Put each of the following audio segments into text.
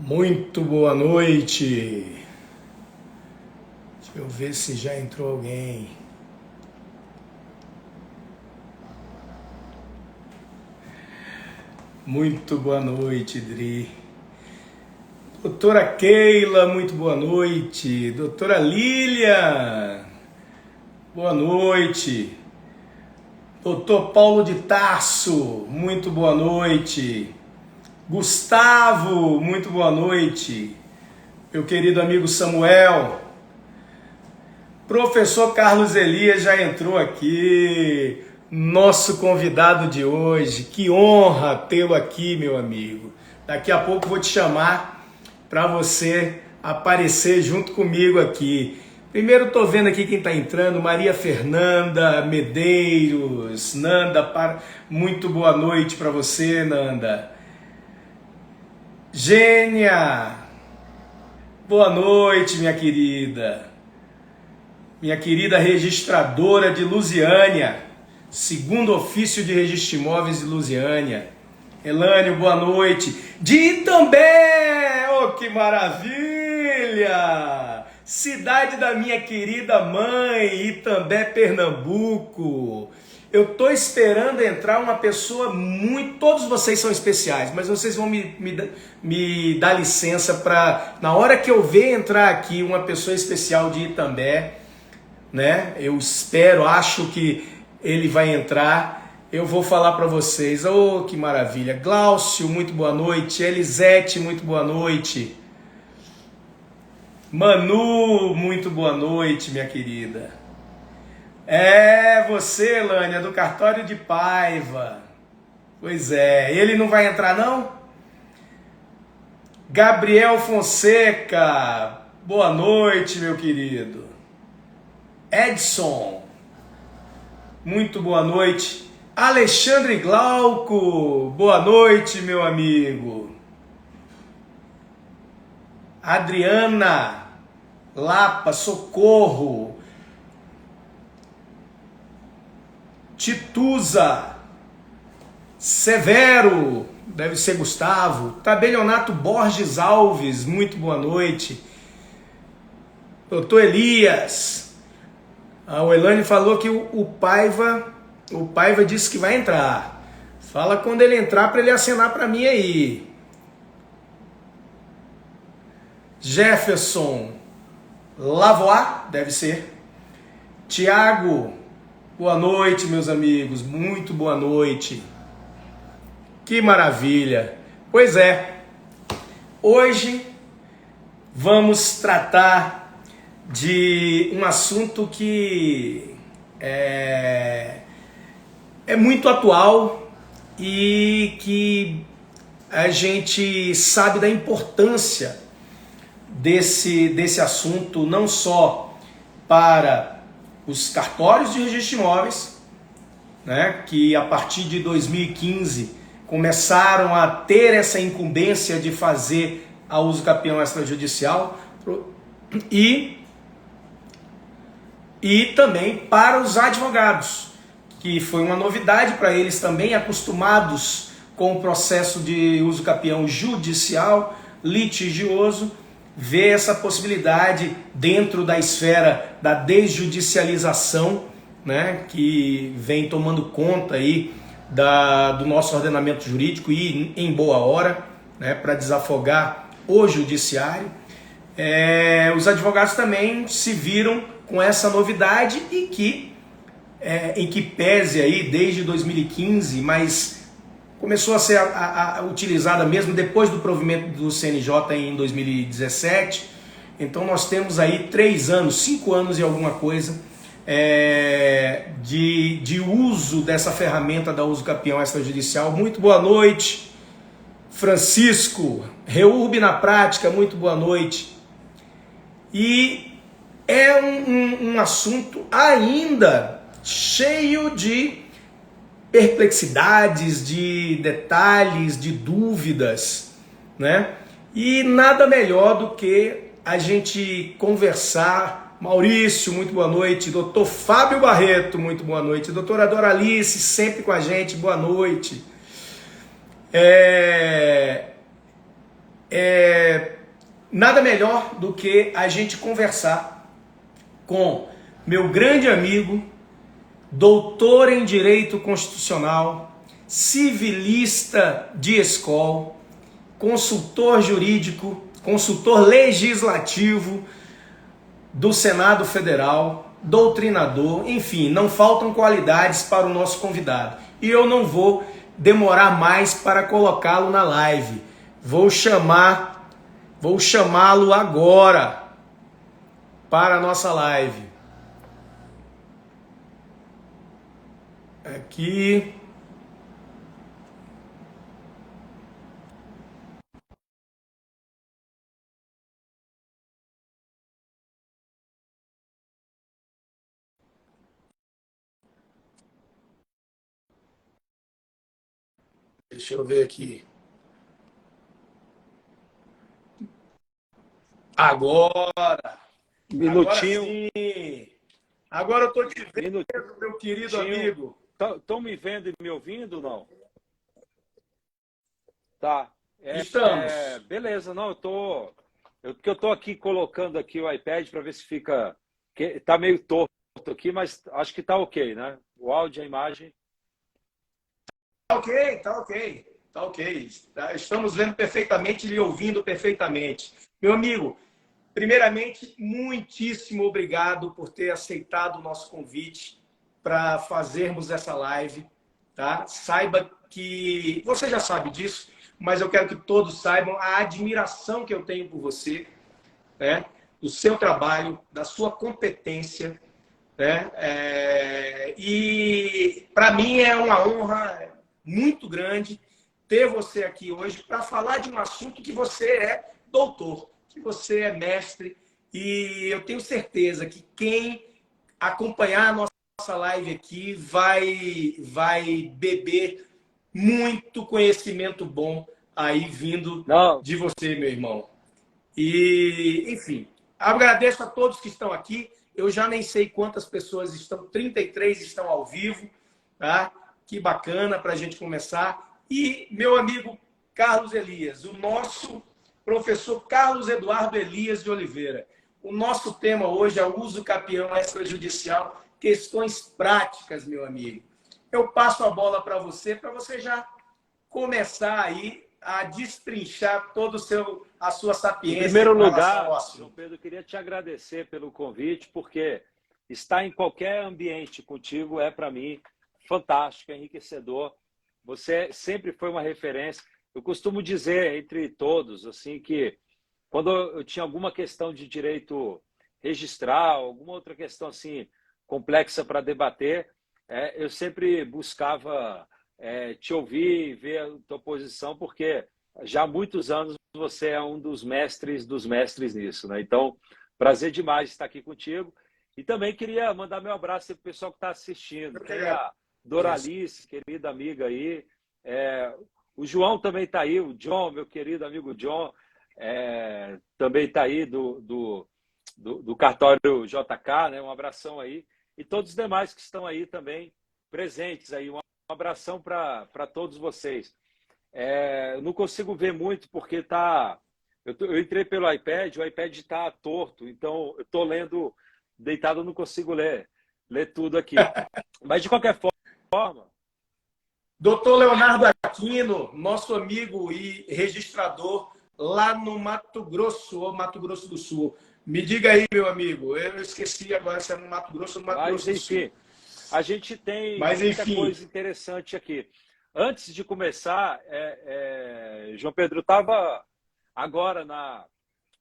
Muito boa noite. Deixa eu ver se já entrou alguém. Muito boa noite, Dri. Doutora Keila, muito boa noite. Doutora Lília, boa noite. Doutor Paulo de Tarso, muito boa noite. Gustavo, muito boa noite. Meu querido amigo Samuel. Professor Carlos Elias já entrou aqui. Nosso convidado de hoje. Que honra tê-lo aqui, meu amigo. Daqui a pouco vou te chamar para você aparecer junto comigo aqui. Primeiro estou vendo aqui quem está entrando, Maria Fernanda Medeiros, Nanda, muito boa noite para você, Nanda. Gênia, boa noite, minha querida registradora de Lusiânia, segundo ofício de registro de imóveis de Lusiânia. Elânio, boa noite. De Itambé, oh que maravilha! Cidade da minha querida mãe, Itambé, Pernambuco. Eu tô esperando entrar uma pessoa muito... Todos vocês são especiais, mas vocês vão me dar licença para... Na hora que eu ver entrar aqui uma pessoa especial de Itambé, né? Eu espero, acho que ele vai entrar. Eu vou falar para vocês. Oh, que maravilha. Glaucio, muito boa noite. Elisete, muito boa noite. Manu, muito boa noite, minha querida. É, você, Lânia, do cartório de Paiva. Pois é, ele não vai entrar, não? Gabriel Fonseca, boa noite, meu querido. Edson, muito boa noite. Alexandre Glauco, boa noite, meu amigo. Adriana Lapa, socorro. Tituza Severo, deve ser Gustavo. Tabelionato Borges Alves, muito boa noite. Doutor Elias. O Elane falou que o Paiva disse que vai entrar. Fala quando ele entrar para ele acenar para mim aí. Jefferson Lavois, deve ser. Tiago, boa noite, meus amigos. Muito boa noite. Que maravilha. Pois é, hoje vamos tratar de um assunto que é muito atual e que a gente sabe da importância desse assunto, não só para os cartórios de registro de imóveis, né, que a partir de 2015 começaram a ter essa incumbência de fazer a uso capião extrajudicial, e também para os advogados, que foi uma novidade para eles também, acostumados com o processo de uso capião judicial, litigioso, ver essa possibilidade dentro da esfera da desjudicialização, né, que vem tomando conta aí do nosso ordenamento jurídico e em boa hora, né, para desafogar o judiciário. Os advogados também se viram com essa novidade e que, em que pese aí desde 2015, mas começou a ser utilizada mesmo depois do provimento do CNJ em 2017. Então nós temos aí 5 anos e alguma coisa de uso dessa ferramenta da uso capião extrajudicial. Muito boa noite, Francisco. Reurb na prática, muito boa noite. E é um assunto ainda cheio de perplexidades, de detalhes, de dúvidas, né? E nada melhor do que a gente conversar. Maurício, muito boa noite. Doutor Fábio Barreto, muito boa noite. Doutora Doralice, sempre com a gente, boa noite. nada melhor do que a gente conversar com meu grande amigo, doutor em Direito Constitucional, civilista de escola, consultor jurídico, consultor legislativo do Senado Federal, doutrinador, enfim, não faltam qualidades para o nosso convidado. E eu não vou demorar mais para colocá-lo na live. Vou chamá-lo agora para a nossa live. Aqui. Deixa eu ver aqui. Agora Minutinho. Sim. Agora eu estou te vendo, Minutinho. meu querido amigo. Estão me vendo e me ouvindo ou não? Tá. Estamos. Beleza, não, eu tô aqui colocando aqui o iPad para ver se fica. Tá meio torto aqui, mas acho que tá ok, né? O áudio e a imagem. Tá ok, tá ok. Tá ok. Estamos vendo perfeitamente e lhe ouvindo perfeitamente. Meu amigo, primeiramente, muitíssimo obrigado por ter aceitado o nosso convite para fazermos essa live, tá? Saiba que você já sabe disso, mas eu quero que todos saibam a admiração que eu tenho por você, né? Do seu trabalho, da sua competência, né? E para mim é uma honra muito grande ter você aqui hoje para falar de um assunto que você é doutor, que você é mestre, e eu tenho certeza que quem acompanhar a nossa live aqui vai beber muito conhecimento bom aí vindo Não, de você, meu irmão. E, enfim, agradeço a todos que estão aqui. Eu já nem sei quantas pessoas estão, 33 estão ao vivo, tá? Que bacana para a gente começar. E meu amigo Carlos Elias, o nosso professor Carlos Eduardo Elias de Oliveira. O nosso tema hoje é o uso capião extrajudicial, questões práticas, meu amigo. Eu passo a bola para você já começar aí a destrinchar todo a sua sapiência em primeiro com relação lugar, ao assunto. João Pedro, eu queria te agradecer pelo convite, porque estar em qualquer ambiente contigo é, para mim, fantástico, enriquecedor. Você sempre foi uma referência. Eu costumo dizer, entre todos, assim, que quando eu tinha alguma questão de direito registral, alguma outra questão assim complexa para debater, eu sempre buscava te ouvir e ver a tua posição, porque já há muitos anos você é um dos mestres nisso, né? Então, prazer demais estar aqui contigo. E também queria mandar meu abraço para o pessoal que está assistindo. Tem a Doralice, querida amiga aí. O João também está aí, o John, meu querido amigo John, também está aí do cartório JK, né? Um abração aí. E todos os demais que estão aí também presentes aí. Um abração para todos vocês. Eu não consigo ver muito porque tá. Eu entrei pelo iPad, o iPad está torto, então eu estou lendo deitado, eu não consigo ler tudo aqui. Mas de qualquer forma. Doutor Leonardo Aquino, nosso amigo e registrador lá no Mato Grosso, ou Mato Grosso do Sul. Me diga aí, meu amigo, eu esqueci agora se é no Mato Grosso ou no Mato Grosso do Sul. Enfim, a gente tem muita coisa interessante aqui. Antes de começar, João Pedro, estava agora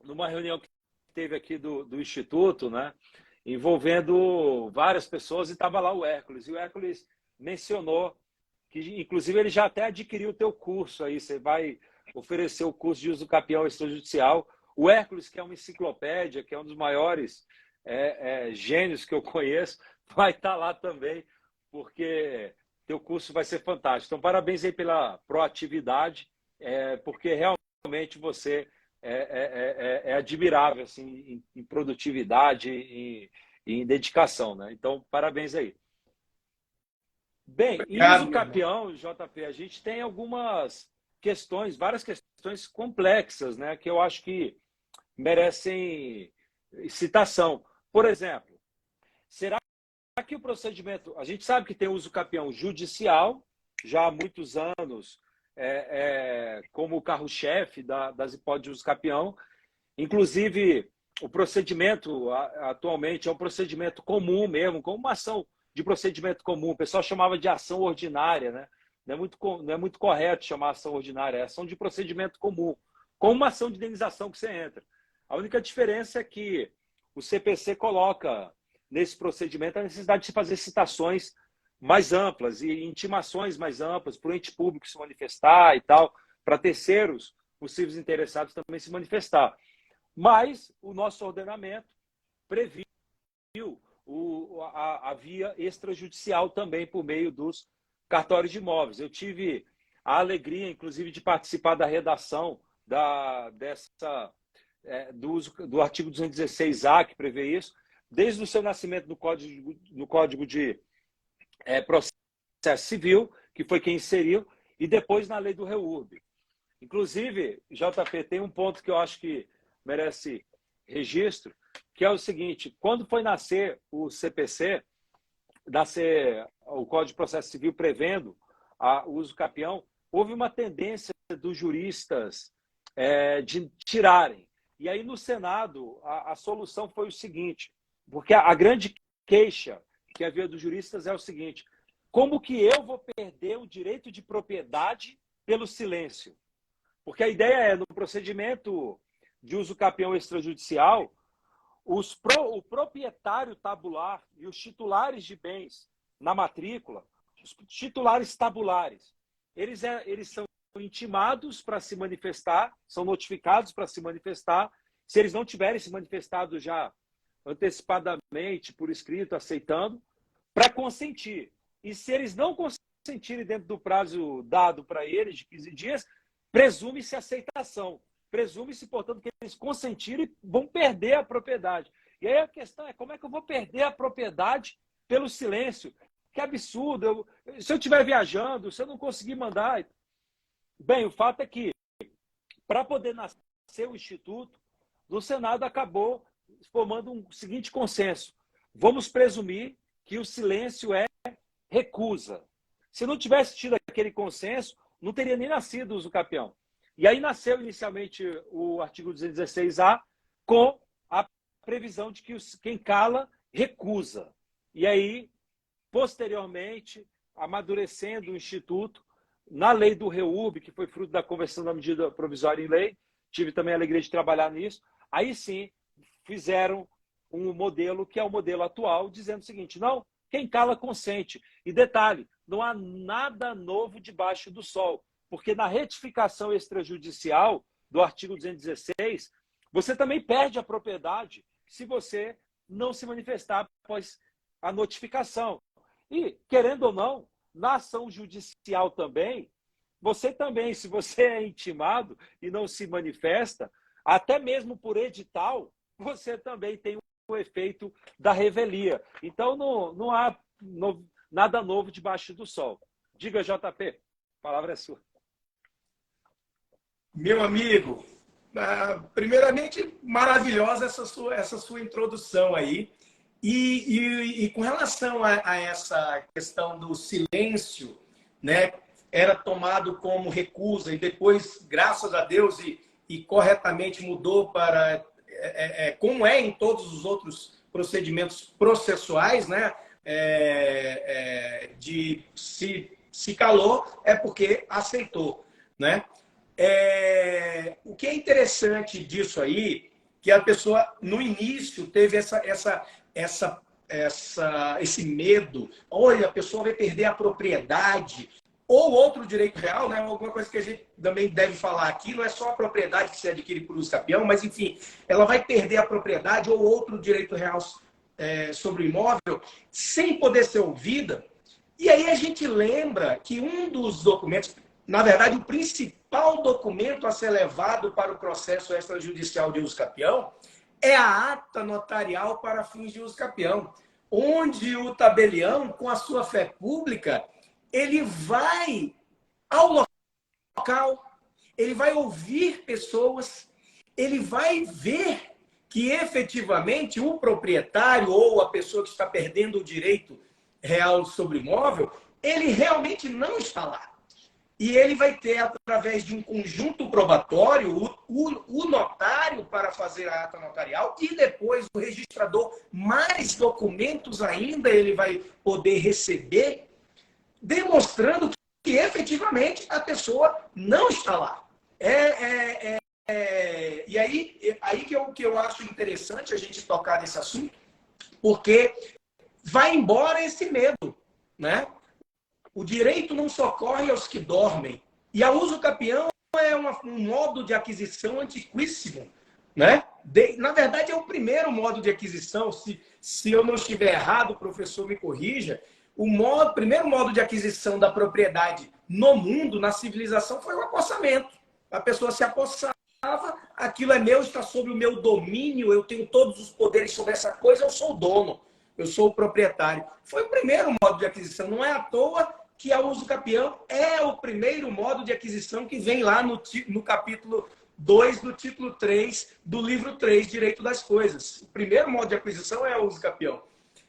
numa reunião que teve aqui do Instituto, né, envolvendo várias pessoas, e estava lá o Hércules. E o Hércules mencionou que, inclusive, ele já até adquiriu o teu curso aí. Você vai oferecer o curso de uso capião extrajudicial. O Hércules, que é uma enciclopédia, que é um dos maiores gênios que eu conheço, vai estar lá também, porque teu curso vai ser fantástico. Então, parabéns aí pela proatividade, porque realmente você é admirável assim, em produtividade, em dedicação, né? Então, parabéns aí. Bem, em uso capião, JP, a gente tem algumas questões, várias questões complexas, né? Que eu acho que merecem citação. Por exemplo, será que o procedimento... A gente sabe que tem uso capião judicial, já há muitos anos, como carro-chefe das hipóteses de uso capião. Inclusive, o procedimento atualmente é um procedimento comum mesmo, como uma ação de procedimento comum. O pessoal chamava de ação ordinária, né? Não é muito correto chamar ação ordinária, é ação de procedimento comum, como uma ação de indenização que você entra. A única diferença é que o CPC coloca nesse procedimento a necessidade de se fazer citações mais amplas e intimações mais amplas para o ente público se manifestar e tal, para terceiros possíveis interessados também se manifestar. Mas o nosso ordenamento previu a via extrajudicial também por meio dos cartórios de imóveis. Eu tive a alegria, inclusive, de participar da redação do artigo 216A, que prevê isso, desde o seu nascimento no Código de Processo Civil, que foi quem inseriu, e depois na lei do REURB. Inclusive, JP, tem um ponto que eu acho que merece registro, que é o seguinte: quando foi nascer o CPC, o Código de Processo Civil prevendo o uso capião, houve uma tendência dos juristas de tirarem. E aí, no Senado, a solução foi o seguinte, porque a grande queixa que havia dos juristas é o seguinte: como que eu vou perder o direito de propriedade pelo silêncio? Porque a ideia no procedimento de uso capião extrajudicial, o proprietário tabular e os titulares de bens na matrícula, os titulares tabulares, eles são intimados para se manifestar, são notificados para se manifestar. Se eles não tiverem se manifestado já antecipadamente, por escrito, aceitando, para consentir. E se eles não consentirem dentro do prazo dado para eles, de 15 dias, presume-se aceitação. Presume-se, portanto, que eles consentiram e vão perder a propriedade. E aí a questão é: como é que eu vou perder a propriedade pelo silêncio? Que absurdo! Se eu estiver viajando, se eu não conseguir mandar... Bem, o fato é que, para poder nascer o Instituto, no Senado acabou formando um seguinte consenso: vamos presumir que o silêncio é recusa. Se não tivesse tido aquele consenso, não teria nem nascido o uso capião. E aí nasceu inicialmente o artigo 216A com a previsão de que quem cala, recusa. E aí, posteriormente, amadurecendo o Instituto, na lei do REURB, que foi fruto da conversão da medida provisória em lei, tive também a alegria de trabalhar nisso, aí sim fizeram um modelo que é o modelo atual, dizendo o seguinte: não, quem cala consente. E detalhe, não há nada novo debaixo do sol, porque na retificação extrajudicial do artigo 216, você também perde a propriedade se você não se manifestar após a notificação. E, querendo ou não, na ação judicial também, se você é intimado e não se manifesta, até mesmo por edital, você também tem o efeito da revelia. Então, não há nada novo debaixo do sol. Diga, JP, a palavra é sua. Meu amigo, primeiramente, maravilhosa essa sua introdução aí. E com relação a essa questão do silêncio, né, era tomado como recusa e depois, graças a Deus, e corretamente mudou para, como é em todos os outros procedimentos processuais, né, de se calou é porque aceitou, né? O que é interessante disso aí, que a pessoa, no início, teve esse medo: olha, a pessoa vai perder a propriedade, ou outro direito real, né? Alguma coisa que a gente também deve falar aqui, não é só a propriedade que se adquire por uso capião, mas, enfim, ela vai perder a propriedade ou outro direito real sobre o imóvel sem poder ser ouvida. E aí a gente lembra que um dos documentos, na verdade, o principal documento a ser levado para o processo extrajudicial de uso capião é a ata notarial para fins de uso capião, onde o tabelião, com a sua fé pública, ele vai ao local, ele vai ouvir pessoas ele vai ver que efetivamente o proprietário ou a pessoa que está perdendo o direito real sobre o imóvel, ele realmente não está lá. E ele vai ter, através de um conjunto probatório, o notário para fazer a ata notarial e depois o registrador, mais documentos ainda ele vai poder receber, demonstrando que efetivamente a pessoa não está lá. E aí que eu acho interessante a gente tocar nesse assunto, porque vai embora esse medo, né? O direito não socorre aos que dormem. E a uso capião é um modo de aquisição antiquíssimo, né? Na verdade, é o primeiro modo de aquisição. Se eu não estiver errado, o professor me corrija. O primeiro modo de aquisição da propriedade no mundo, na civilização, foi o apossamento. A pessoa se apossava, aquilo é meu, está sob o meu domínio, eu tenho todos os poderes sobre essa coisa, eu sou o dono, eu sou o proprietário. Foi o primeiro modo de aquisição. Não é à toa que a uso capião é o primeiro modo de aquisição que vem lá no capítulo 2 do título 3 do livro 3, Direito das Coisas. O primeiro modo de aquisição é o uso capião.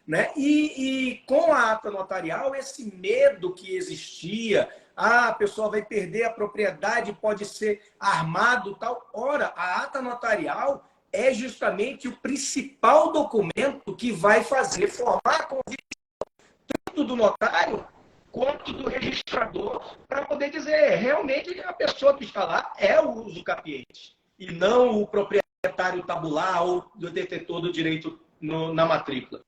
Né? E com a ata notarial, esse medo que existia, a pessoa vai perder a propriedade, pode ser armado tal. Ora, a ata notarial é justamente o principal documento que vai fazer formar a convicção tanto do notário quanto do registrador, para poder dizer, realmente a pessoa que está lá é o usucapiente, e não o proprietário tabular ou do detetor do direito na matrícula.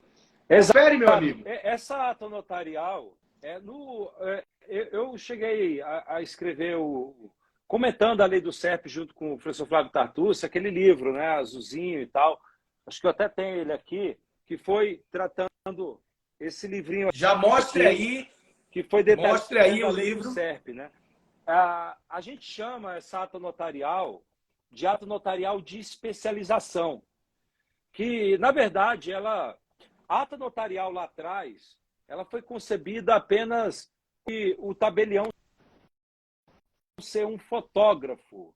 Confere, meu amigo. Essa ata notarial, eu cheguei a escrever, comentando a lei do CEP junto com o professor Flávio Tartucci, aquele livro, né, azulzinho e tal, acho que eu até tenho ele aqui, que foi tratando esse livrinho. Já mostre aí. Que foi detalhado. Mostre aí o livro. Do CERP, né? A gente chama essa ata notarial de ata notarial de especialização, que, na verdade, a ata notarial lá atrás, ela foi concebida apenas que o tabelião ser um fotógrafo,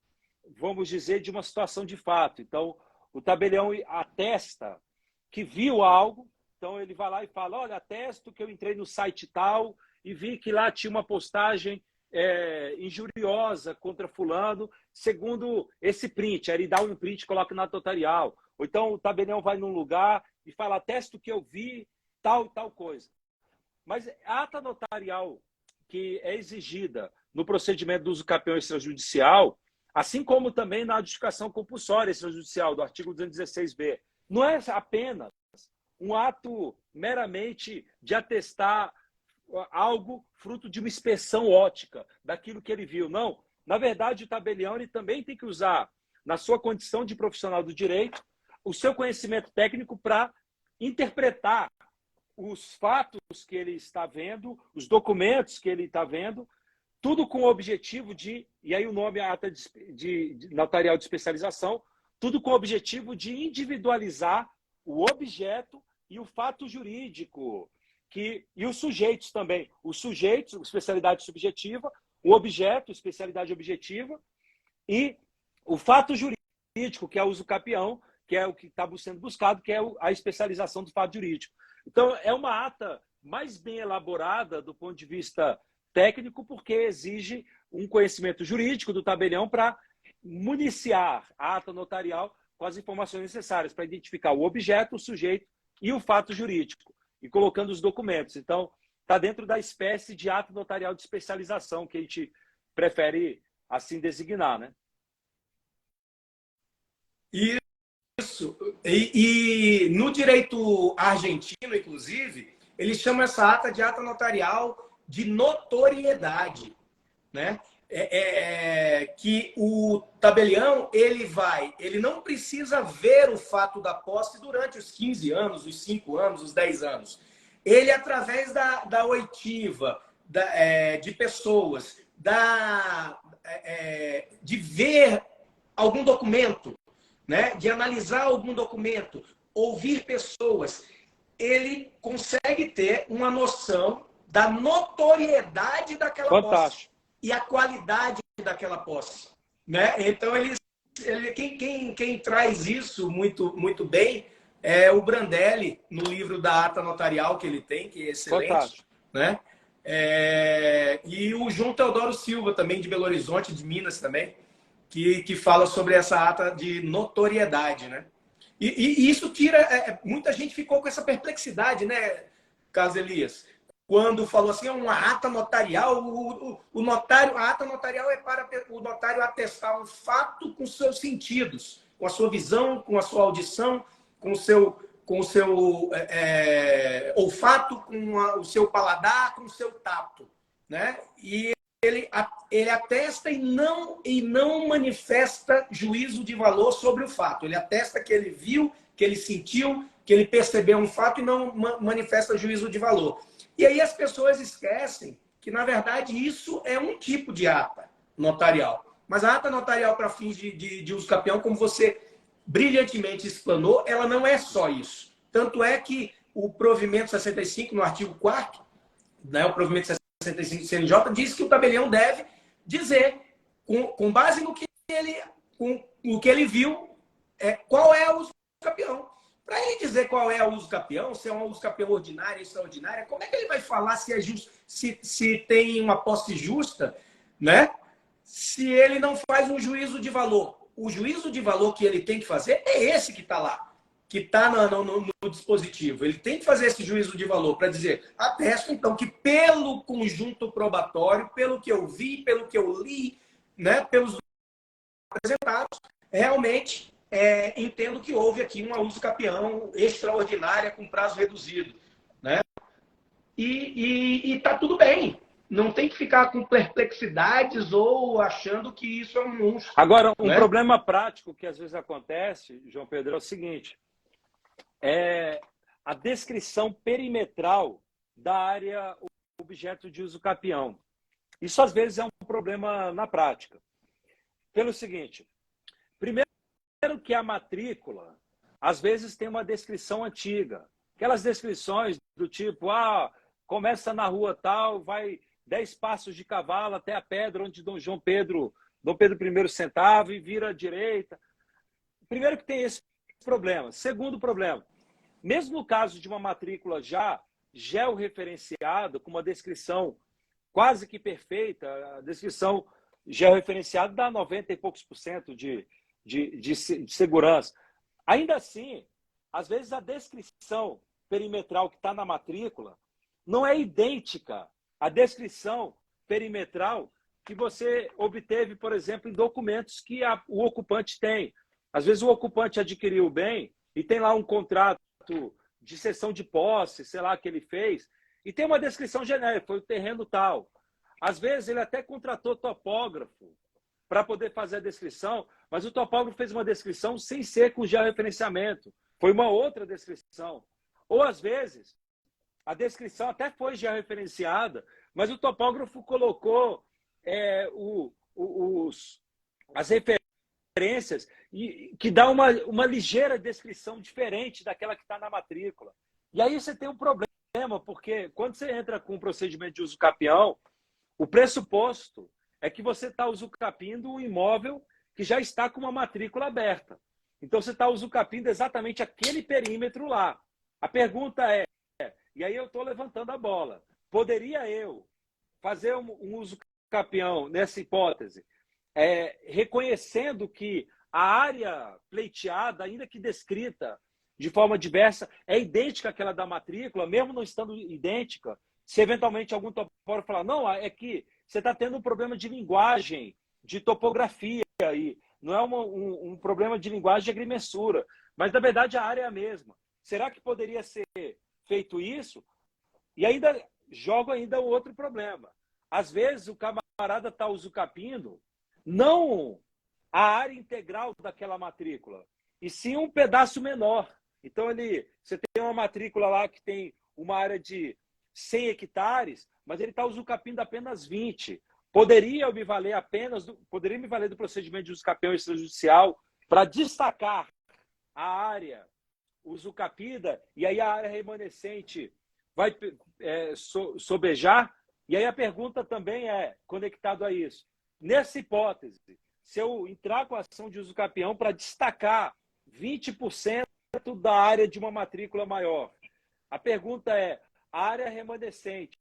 vamos dizer, de uma situação de fato. Então, o tabelião atesta que viu algo, então ele vai lá e fala, olha, atesto que eu entrei no site tal e vi que lá tinha uma postagem injuriosa contra fulano, segundo esse print. Aí ele dá um print e coloca na ata notarial. Ou então o tabelião vai num lugar e fala, atesto que eu vi tal e tal coisa. Mas a ata notarial que é exigida no procedimento do uso capião extrajudicial, assim como também na adjudicação compulsória extrajudicial, do artigo 216b, não é apenas um ato meramente de atestar algo fruto de uma inspeção ótica daquilo que ele viu. Não. Na verdade, o tabelião ele também tem que usar, na sua condição de profissional do direito, o seu conhecimento técnico para interpretar os fatos que ele está vendo, os documentos que ele está vendo, tudo com o objetivo de, e aí o nome é ata de notarial de especialização, tudo com o objetivo de individualizar o objeto e o fato jurídico, e os sujeitos também. Os sujeitos, especialidade subjetiva, o objeto, especialidade objetiva, e o fato jurídico, que é o uso capião, que é o que está sendo buscado, que é a especialização do fato jurídico. Então, é uma ata mais bem elaborada do ponto de vista técnico, porque exige um conhecimento jurídico do tabelião para municiar a ata notarial com as informações necessárias para identificar o objeto, o sujeito e o fato jurídico, e colocando os documentos. Então, está dentro da espécie de ato notarial de especialização, que a gente prefere assim designar, né? Isso. E no direito argentino, inclusive, eles chamam essa ata de ata notarial de notoriedade, né? Que o tabelião ele não precisa ver o fato da posse durante os 15 anos, os 5 anos, os 10 anos. Ele, através da oitiva, de pessoas, de ver algum documento, né? De analisar algum documento, ouvir pessoas, ele consegue ter uma noção da notoriedade daquela posse e a qualidade daquela posse, né? Então, Quem traz isso muito bem é o Brandelli, no livro da ata notarial que ele tem, que é excelente, Fantástico. né? E o João Teodoro Silva, também de Belo Horizonte, de Minas também, que fala sobre essa ata de notoriedade, né? E isso tira... muita gente ficou com essa perplexidade, né, Carlos Elias? Quando falou assim, é uma ata notarial, o notário, a ata notarial é para o notário atestar um fato com seus sentidos, com a sua visão, com a sua audição, com o seu olfato, o seu paladar, com o seu tato, né? E ele atesta e não manifesta juízo de valor sobre o fato. Ele atesta que ele viu, que ele sentiu, que ele percebeu um fato e não manifesta juízo de valor. E aí as pessoas esquecem que, na verdade, isso é um tipo de ata notarial. Mas a ata notarial para fins de uso capião, como você brilhantemente explanou, ela não é só isso. Tanto é que o provimento 65, no artigo 4º, né, o provimento 65 do CNJ, diz que o tabelião deve dizer, com base no que ele viu, qual é o uso capião. Para ele dizer qual é o uso capião, se é um uso capião ordinário, extraordinário, como é que ele vai falar se é justo, se tem uma posse justa, né? Se ele não faz um juízo de valor? O juízo de valor que ele tem que fazer é esse que está lá, que está no dispositivo. Ele tem que fazer esse juízo de valor para dizer, atesto então que pelo conjunto probatório, pelo que eu vi, pelo que eu li, né, pelos apresentados, realmente entendo que houve aqui uma uso capião extraordinária com prazo reduzido, né? E tá tudo bem. Não tem que ficar com perplexidades ou achando que isso é um monstro. Agora, um né? problema prático que às vezes acontece, João Pedro, é o seguinte: a descrição perimetral da área objeto de uso capião. Isso às vezes é um problema na prática. Pelo seguinte, primeiro que a matrícula, às vezes tem uma descrição antiga. Aquelas descrições do tipo, começa na rua tal, vai 10 passos de cavalo até a pedra onde Dom Pedro I sentava e vira à direita. Primeiro que tem esse problema. Segundo problema, mesmo no caso de uma matrícula já georreferenciada, com uma descrição quase que perfeita, a descrição georreferenciada dá 90 e poucos por cento de segurança. Ainda assim, às vezes a descrição perimetral que está na matrícula não é idêntica à descrição perimetral que você obteve, por exemplo, em documentos que o ocupante tem. Às vezes o ocupante adquiriu o bem e tem lá um contrato de cessão de posse, sei lá, que ele fez, e tem uma descrição genérica, foi o terreno tal. Às vezes ele até contratou topógrafo para poder fazer a descrição, mas o topógrafo fez uma descrição sem ser com georreferenciamento. Foi uma outra descrição. Ou, às vezes, a descrição até foi georreferenciada, mas o topógrafo colocou as referências que dá uma ligeira descrição diferente daquela que está na matrícula. E aí você tem um problema, porque quando você entra com um procedimento de uso capião, o pressuposto é que você está usucapindo um imóvel que já está com uma matrícula aberta. Então, você está usucapindo exatamente aquele perímetro lá. A pergunta e aí eu estou levantando a bola, poderia eu fazer um uso capião nessa hipótese, reconhecendo que a área pleiteada, ainda que descrita de forma diversa, é idêntica àquela da matrícula, mesmo não estando idêntica, se eventualmente algum topógrafo falar, não, é que você está tendo um problema de linguagem, de topografia aí. Não é um problema de linguagem de agrimensura, mas na verdade a área é a mesma. Será que poderia ser feito isso? E ainda jogo ainda outro problema. Às vezes o camarada está usucapindo não a área integral daquela matrícula, e sim um pedaço menor. Então você tem uma matrícula lá que tem uma área de 100 hectares, mas ele está usucapindo apenas 20. Poderia me valer do procedimento de usucapião extrajudicial para destacar a área usucapida e aí a área remanescente vai sobejar? E aí a pergunta também conectado a isso. Nessa hipótese, se eu entrar com a ação de uso capião para destacar 20% da área de uma matrícula maior. A pergunta é, a área remanescente,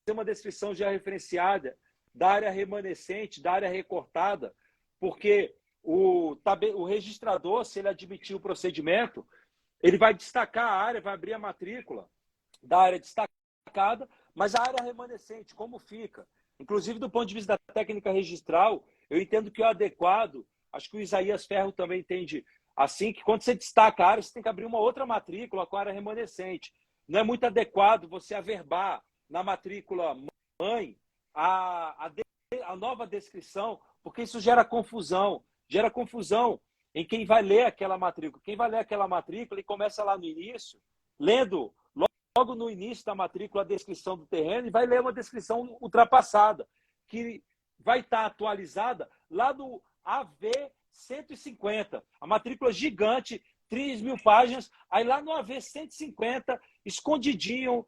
tem uma descrição já referenciada da área remanescente, da área recortada, porque o registrador, se ele admitir o procedimento, ele vai destacar a área, vai abrir a matrícula da área destacada, mas a área remanescente, como fica? Inclusive, do ponto de vista da técnica registral, eu entendo que o adequado, acho que o Isaías Ferro também entende assim, que quando você destaca a área, você tem que abrir uma outra matrícula com a área remanescente. Não é muito adequado você averbar na matrícula mãe a nova descrição, porque isso gera confusão em quem vai ler aquela matrícula. Quem vai ler aquela matrícula, ele começa lá no início, lendo logo no início da matrícula a descrição do terreno e vai ler uma descrição ultrapassada, que vai estar atualizada lá no AV 150, a matrícula gigante, 3.000 páginas, aí lá no AV 150, escondidinho,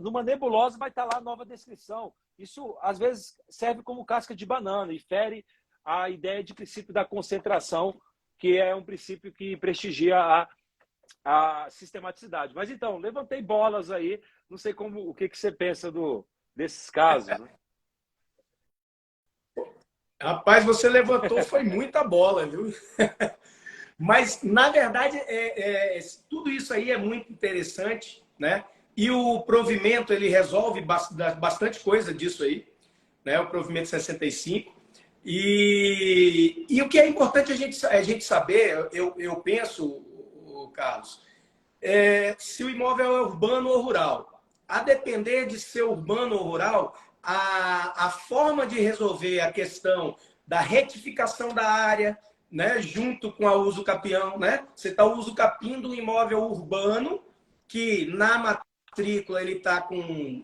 numa nebulosa, vai estar lá a nova descrição. Isso, às vezes, serve como casca de banana e fere a ideia de princípio da concentração, que é um princípio que prestigia a sistematicidade. Mas então, levantei bolas aí, não sei o que você pensa desses casos. Né? Rapaz, você levantou, foi muita bola, viu? Mas, na verdade, tudo isso aí é muito interessante, né? E o provimento, ele resolve bastante coisa disso aí, né? O provimento 65. E o que é importante a gente saber, eu penso, Carlos, se o imóvel é urbano ou rural. A depender de ser urbano ou rural, a forma de resolver a questão da retificação da área, né, junto com a uso capião, né? Você está uso capindo um imóvel urbano que na matrícula ele está com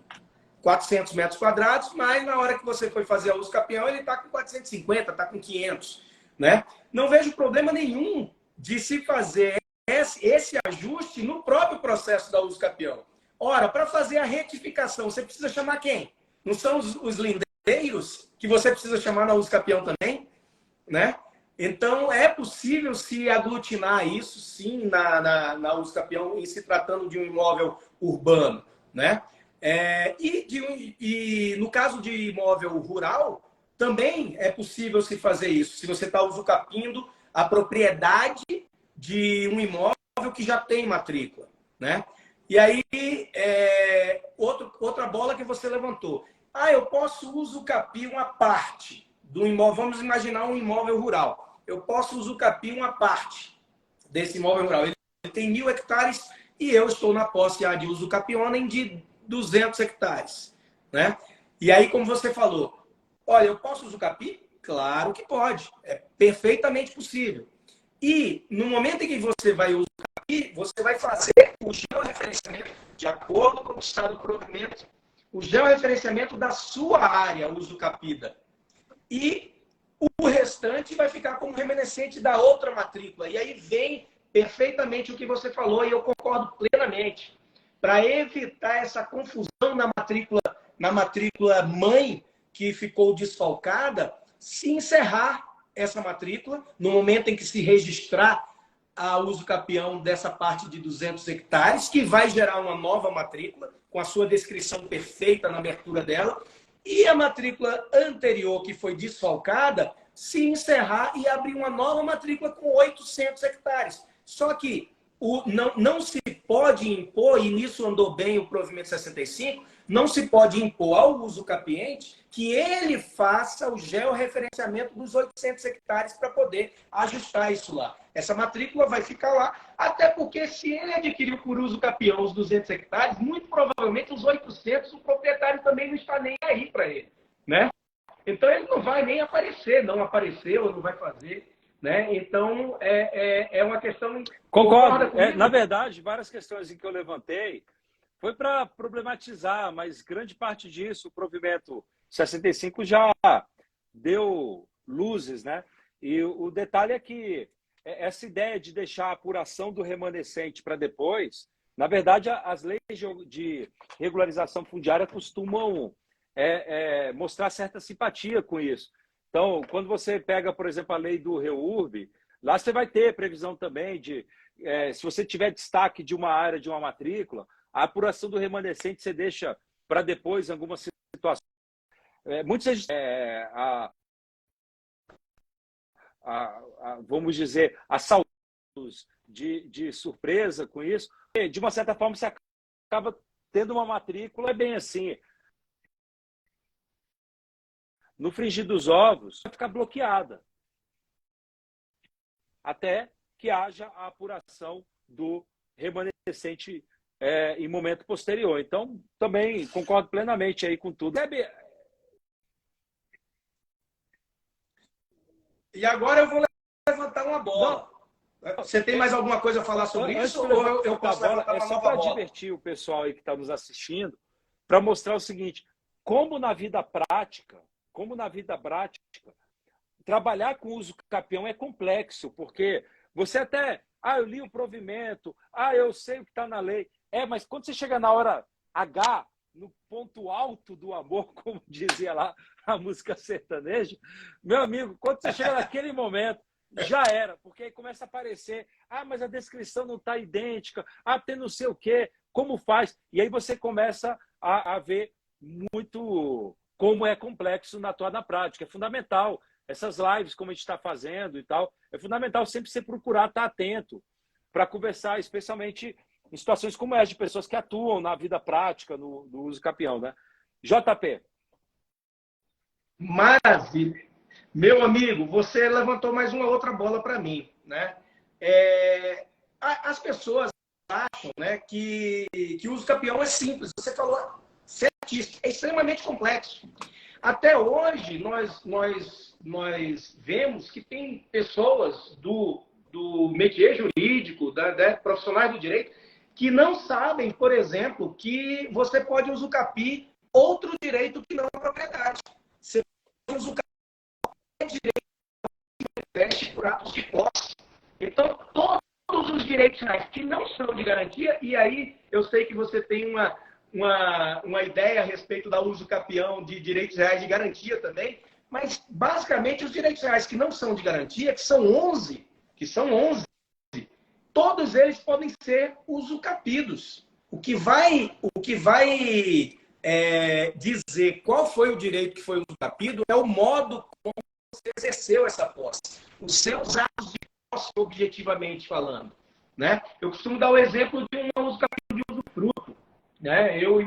400 metros quadrados, mas na hora que você foi fazer a uso capião ele está com 450, está com 500, né? Não vejo problema nenhum de se fazer esse ajuste no próprio processo da uso capião. Ora, para fazer a retificação, você precisa chamar quem? Não são os lindeiros que você precisa chamar na uso capião também, né? Então, é possível se aglutinar isso, sim, na uso capião, em se tratando de um imóvel urbano, né? E no caso de imóvel rural, também é possível se fazer isso, se você está usucapindo a propriedade de um imóvel que já tem matrícula, né? E aí, outra bola que você levantou. Eu posso usucapir uma parte do imóvel, vamos imaginar um imóvel rural. Eu posso usucapir uma parte desse imóvel rural. Ele tem 1.000 hectares e eu estou na posse de usucapionem de 200 hectares, né? E aí, como você falou, olha, eu posso usucapir? Claro que pode, é perfeitamente possível. E no momento em que você vai usucapir, você vai fazer o georreferenciamento, de acordo com o estado do provimento, o georreferenciamento da sua área usucapida. E o restante vai ficar como remanescente da outra matrícula. E aí vem perfeitamente o que você falou, e eu concordo plenamente. Para evitar essa confusão na matrícula mãe que ficou desfalcada, se encerrar essa matrícula, no momento em que se registrar a uso capião dessa parte de 200 hectares, que vai gerar uma nova matrícula, com a sua descrição perfeita na abertura dela, e a matrícula anterior, que foi desfalcada, se encerrar e abrir uma nova matrícula com 800 hectares. Só que não se pode impor, e nisso andou bem o provimento 65, não se pode impor ao usucapiente que ele faça o georreferenciamento dos 800 hectares para poder ajustar isso lá. Essa matrícula vai ficar lá, até porque se ele adquiriu por uso capião os 200 hectares, muito provavelmente os 800 o proprietário também não está nem aí para ele, né? Então ele não vai nem aparecer, não apareceu, não vai fazer, né? Então é uma questão... Concordo. Na verdade, várias questões que eu levantei foi para problematizar, mas grande parte disso, o provimento 65 já deu luzes, né? E o detalhe é que essa ideia de deixar a apuração do remanescente para depois, na verdade, as leis de regularização fundiária costumam mostrar certa simpatia com isso. Então, quando você pega, por exemplo, a lei do REURB, lá você vai ter previsão também de, se você tiver destaque de uma área, de uma matrícula, a apuração do remanescente você deixa para depois em algumas situações. Muitos, vamos dizer, assaltos de surpresa com isso. E, de uma certa forma, você acaba tendo uma matrícula, é bem assim. No frigir dos ovos, vai ficar bloqueada. Até que haja a apuração do remanescente em momento posterior. Então, também concordo plenamente aí com tudo. E agora eu vou levantar uma bola. Você tem mais alguma coisa a falar sobre isso? Ou eu posso levantar uma só nova para bola? divertir o pessoal aí que está nos assistindo, para mostrar o seguinte, como na vida prática, trabalhar com uso capião é complexo, porque você até, eu li o provimento, eu sei o que está na lei. Mas quando você chega na hora H, no ponto alto do amor, como dizia lá a música sertaneja, meu amigo, quando você chega naquele momento, já era, porque aí começa a aparecer, mas a descrição não está idêntica, tem não sei o quê, como faz? E aí você começa a ver muito como é complexo atuar na prática. É fundamental. Essas lives, como a gente está fazendo e tal, é fundamental sempre você procurar estar atento para conversar, especialmente em situações como essa, de pessoas que atuam na vida prática, no uso capião, né? JP. Maravilha. Meu amigo, você levantou mais uma outra bola para mim, né? As pessoas acham, né, que o uso capião é simples. Você falou certíssimo, é extremamente complexo. Até hoje, nós vemos que tem pessoas do métier jurídico, profissionais do direito, que não sabem, por exemplo, que você pode usucapir outro direito que não a propriedade. Você pode usucapir direito por atos de posse. Então, todos os direitos que não são de garantia, e aí eu sei que você tem uma ideia a respeito da uso capião de direitos reais de garantia também, mas basicamente os direitos reais que não são de garantia, que são 11, todos eles podem ser usucapidos. O que vai dizer qual foi o direito que foi usucapido é o modo como você exerceu essa posse, os seus atos de posse, objetivamente falando, né? Eu costumo dar o exemplo de um usucapido de usufruto, né? Eu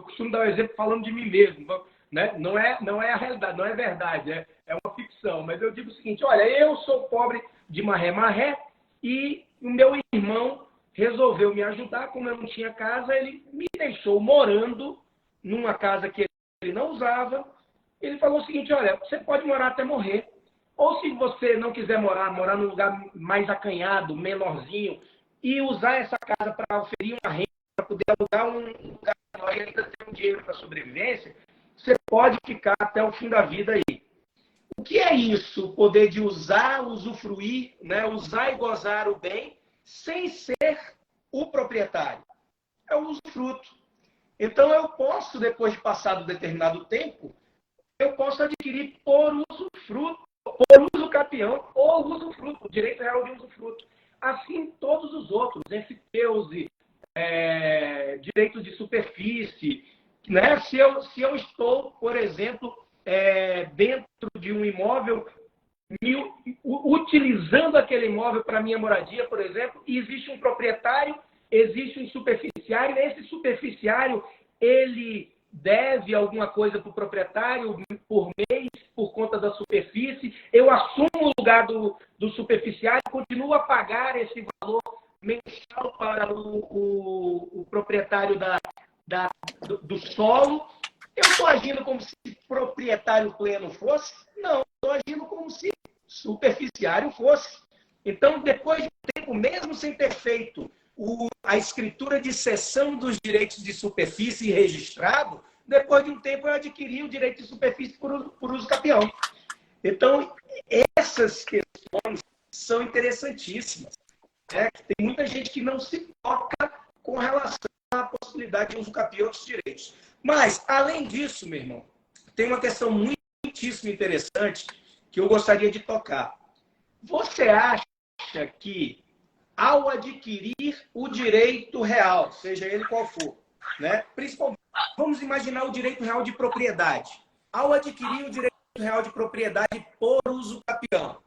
costumo dar o exemplo falando de mim mesmo, né? Não é a realidade, não é verdade, é uma ficção, mas eu digo o seguinte: olha, eu sou pobre de maré, e o meu irmão resolveu me ajudar. Como eu não tinha casa, ele me deixou morando numa casa que ele não usava. Ele falou o seguinte: olha, você pode morar até morrer. Ou se você não quiser morar num lugar mais acanhado, menorzinho, e usar essa casa para oferir uma renda, para poder alugar um lugar menor e ainda ter um dinheiro para sobrevivência, você pode ficar até o fim da vida aí. O que é isso? O poder de usar, usufruir, né? Usar e gozar o bem sem ser o proprietário. É o usufruto. Então, eu posso, depois de passado determinado tempo, eu posso adquirir por usufruto, por uso capião ou usufruto, o direito real de usufruto. Assim, todos os outros, enfiteuse, direito de superfície, né? Se eu estou, por exemplo, dentro de um imóvel, utilizando aquele imóvel para minha moradia, por exemplo, e existe um proprietário, existe um superficiário, esse superficiário, ele deve alguma coisa para o proprietário por mês, por conta da superfície, eu assumo o lugar do superficiário, continuo a pagar esse valor mensal para o proprietário do solo. Eu estou agindo como se proprietário pleno fosse? Não, estou agindo como se superficiário fosse. Então, depois de um tempo, mesmo sem ter feito a escritura de cessão dos direitos de superfície registrado, depois de um tempo eu adquiri o direito de superfície por uso capião. Então, essas questões são interessantíssimas. Tem muita gente que não se toca com relação à possibilidade de uso capião dos direitos. Mas, além disso, meu irmão, tem uma questão muitíssimo interessante que eu gostaria de tocar. Você acha que, ao adquirir o direito real, seja ele qual for, né? Principalmente, vamos imaginar o direito real de propriedade. Ao adquirir o direito real de propriedade por uso capião,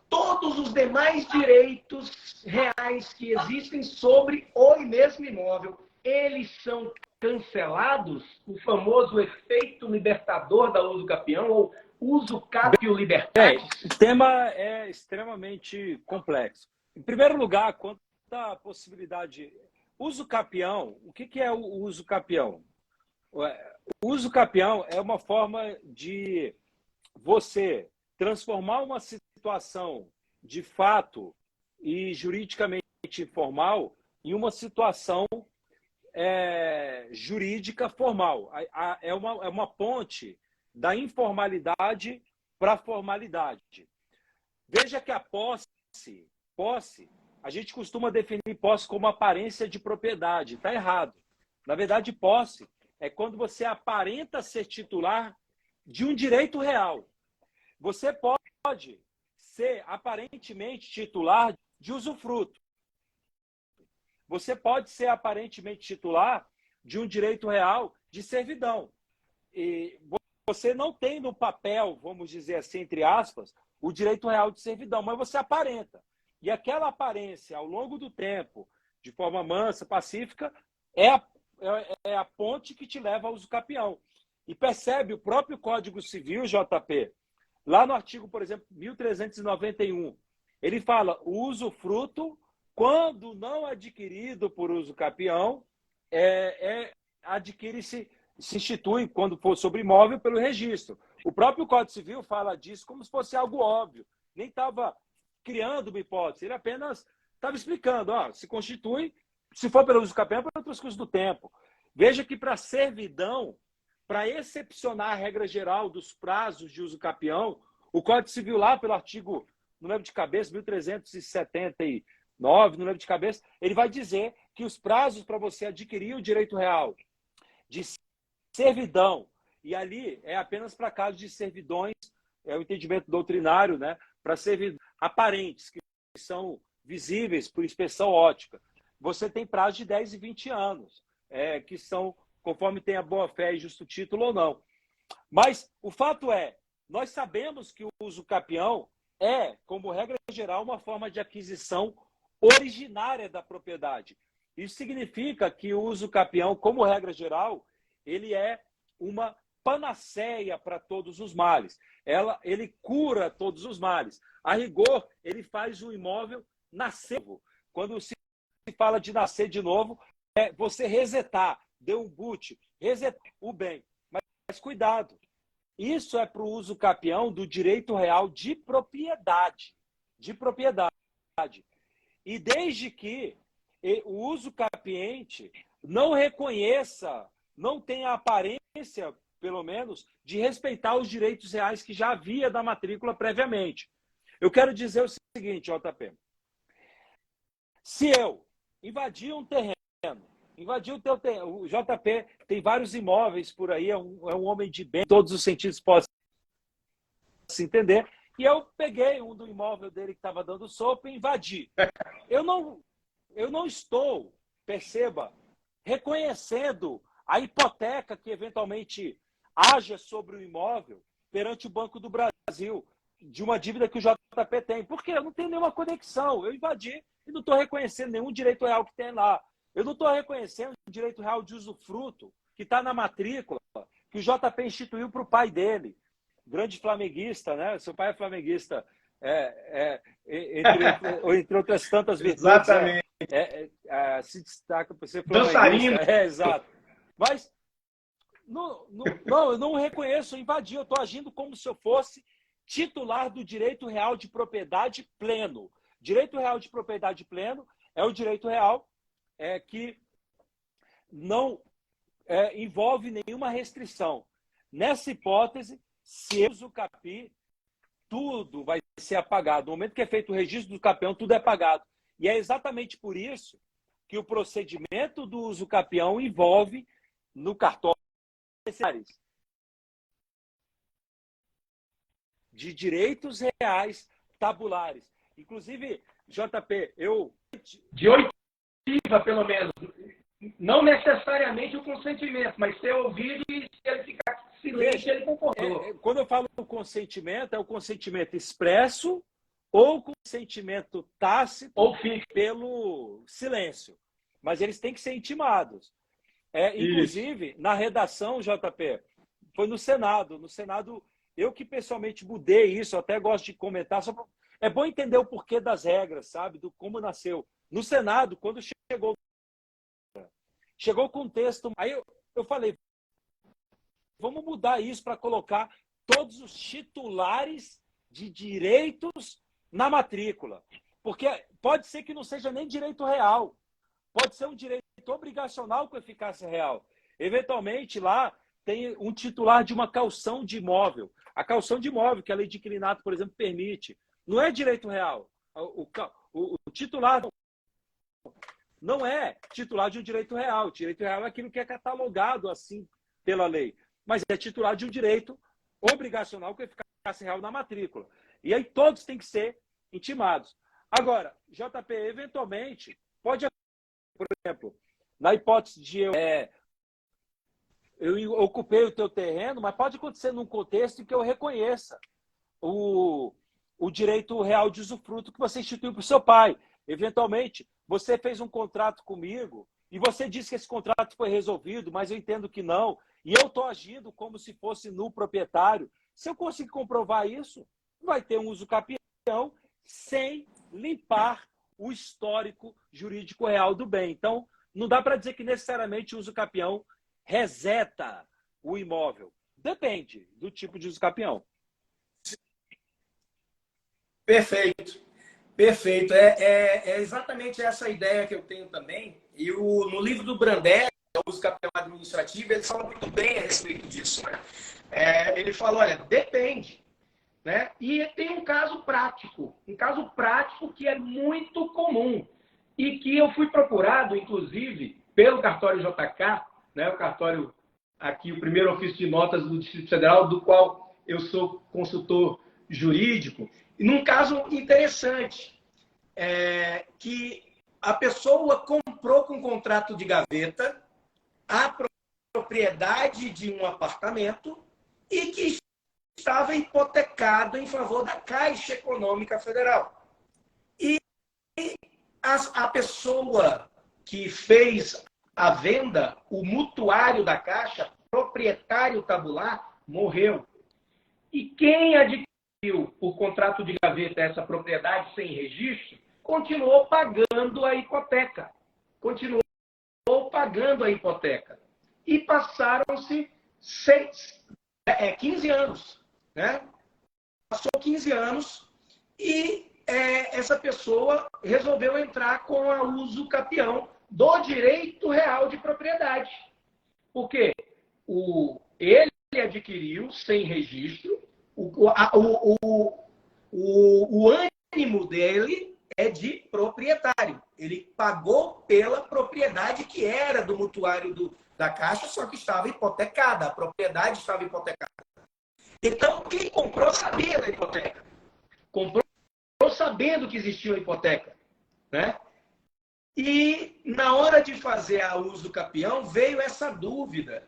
todos os demais direitos reais que existem sobre o mesmo imóvel, eles são cancelados? O famoso efeito libertador da uso capião ou uso capio libertatis? O tema é extremamente complexo. Em primeiro lugar, quanto à possibilidade... Uso capião, o que é o uso capião? O uso capião é uma forma de você transformar uma situação de fato e juridicamente informal em uma situação jurídica formal. É uma ponte da informalidade para a formalidade. Veja que a posse, a gente costuma definir posse como aparência de propriedade. Está errado. Na verdade, posse é quando você aparenta ser titular de um direito real. Você pode ser aparentemente titular de usufruto. Você pode ser aparentemente titular de um direito real de servidão. E você não tem no papel, vamos dizer assim, entre aspas, o direito real de servidão, mas você aparenta. E aquela aparência, ao longo do tempo, de forma mansa, pacífica, é a ponte que te leva ao uso capião. E percebe o próprio Código Civil, JP, lá no artigo, por exemplo, 1391, ele fala o usufruto, quando não adquirido por uso capião, adquire-se, se institui, quando for sobre imóvel, pelo registro. O próprio Código Civil fala disso como se fosse algo óbvio. Nem estava criando uma hipótese, ele apenas estava explicando, se constitui, se for pelo uso capião, para outras coisas do tempo. Veja que para servidão, para excepcionar a regra geral dos prazos de uso capião, o Código Civil lá pelo artigo, não lembro de cabeça, 1379, não lembro de cabeça, ele vai dizer que os prazos para você adquirir o direito real de servidão, e ali é apenas para casos de servidões, é o entendimento doutrinário, né, para servidões aparentes, que são visíveis por inspeção ótica. Você tem prazo de 10 e 20 anos, que são conforme tem a boa-fé e justo título ou não. Mas o fato é, nós sabemos que o uso capião é, como regra geral, uma forma de aquisição originária da propriedade. Isso significa que o uso capião, como regra geral, ele é uma panaceia para todos os males. Ele cura todos os males. A rigor, ele faz o imóvel nascer. Quando se fala de nascer de novo, é você resetar, deu um boot, resetar o bem. Mas cuidado, isso é para o uso capião do direito real de propriedade. De propriedade. E desde que o uso capiente não reconheça, não tenha a aparência, pelo menos, de respeitar os direitos reais que já havia da matrícula previamente. Eu quero dizer o seguinte, JP. Se eu invadir um terreno, invadir o teu terreno, o JP tem vários imóveis por aí, é um homem de bem, em todos os sentidos pode se entender, e eu peguei um do imóvel dele que estava dando sopa e invadi. Eu não estou, perceba, reconhecendo a hipoteca que eventualmente haja sobre o imóvel perante o Banco do Brasil, de uma dívida que o JP tem. Por quê? Eu não tenho nenhuma conexão. Eu invadi e não estou reconhecendo nenhum direito real que tem lá. Eu não estou reconhecendo o direito real de usufruto que está na matrícula, que o JP instituiu para o pai dele. Grande flamenguista, né? Seu pai é flamenguista, entre outras tantas virtudes. Exatamente. Se destaca por ser flamenguista. Dançarino. Exato. Mas eu não reconheço invadir. Eu estou agindo como se eu fosse titular do direito real de propriedade pleno. Direito real de propriedade pleno é o direito real que não envolve nenhuma restrição. Nessa hipótese, se eu uso o CAPI, tudo vai ser apagado. No momento que é feito o registro do capião, tudo é apagado. E é exatamente por isso que o procedimento do uso capião envolve no cartório de direitos reais tabulares. Inclusive, JP, de oitiva, pelo menos. Não necessariamente o consentimento, mas ser ouvido e se ele ficar silêncio, ele concordou. Quando eu falo consentimento, é o consentimento expresso ou consentimento tácito ou fixo pelo silêncio. Mas eles têm que ser intimados. Inclusive, na redação, JP, foi no Senado. No Senado, eu que pessoalmente mudei isso, eu até gosto de comentar. É bom entender o porquê das regras, sabe? Do como nasceu. No Senado, quando chegou com o texto, aí eu falei, vamos mudar isso para colocar todos os titulares de direitos na matrícula. Porque pode ser que não seja nem direito real. Pode ser um direito obrigacional com eficácia real. Eventualmente, lá tem um titular de uma caução de imóvel. A caução de imóvel, que a lei de inquilinato, por exemplo, permite. Não é direito real. O titular não é titular de um direito real. O direito real é aquilo que é catalogado assim pela lei. Mas é titular de um direito obrigacional com eficácia real na matrícula. E aí todos têm que ser intimados. Agora, JP, eventualmente, pode, por exemplo, na hipótese de eu ocupei o teu terreno, mas pode acontecer num contexto em que eu reconheça o direito real de usufruto que você instituiu para o seu pai. Eventualmente, você fez um contrato comigo e você disse que esse contrato foi resolvido, mas eu entendo que não, e eu estou agindo como se fosse no proprietário. Se eu conseguir comprovar isso, vai ter um uso capião sem limpar o histórico jurídico real do bem. Então, não dá para dizer que necessariamente o uso capião reseta o imóvel. Depende do tipo de uso capião. Perfeito. Perfeito. É exatamente essa ideia que eu tenho também. E no livro do Brandelli, o uso capião administrativo, ele fala muito bem a respeito disso. Né? Ele fala, olha, depende. Né? E tem um caso prático que é muito comum e que eu fui procurado, inclusive, pelo cartório JK, né? O cartório aqui, o primeiro ofício de notas do Distrito Federal, do qual eu sou consultor jurídico, e num caso interessante, que a pessoa comprou com contrato de gaveta a propriedade de um apartamento e que estava hipotecado em favor da Caixa Econômica Federal. E a pessoa que fez a venda, o mutuário da Caixa, proprietário tabular, morreu. E quem adquiriu por contrato de gaveta essa propriedade sem registro, continuou pagando a hipoteca. Continuou pagando a hipoteca. E passaram-se 15 anos. Né? Passou 15 anos e essa pessoa resolveu entrar com a uso capião do direito real de propriedade. Por quê? Ele adquiriu sem registro, o ânimo dele é de proprietário. Ele pagou pela propriedade que era do mutuário da Caixa, só que estava hipotecada, a propriedade estava hipotecada. Então, quem comprou sabia da hipoteca. Comprou sabendo que existia uma hipoteca. Né? E, na hora de fazer a uso capião, veio essa dúvida.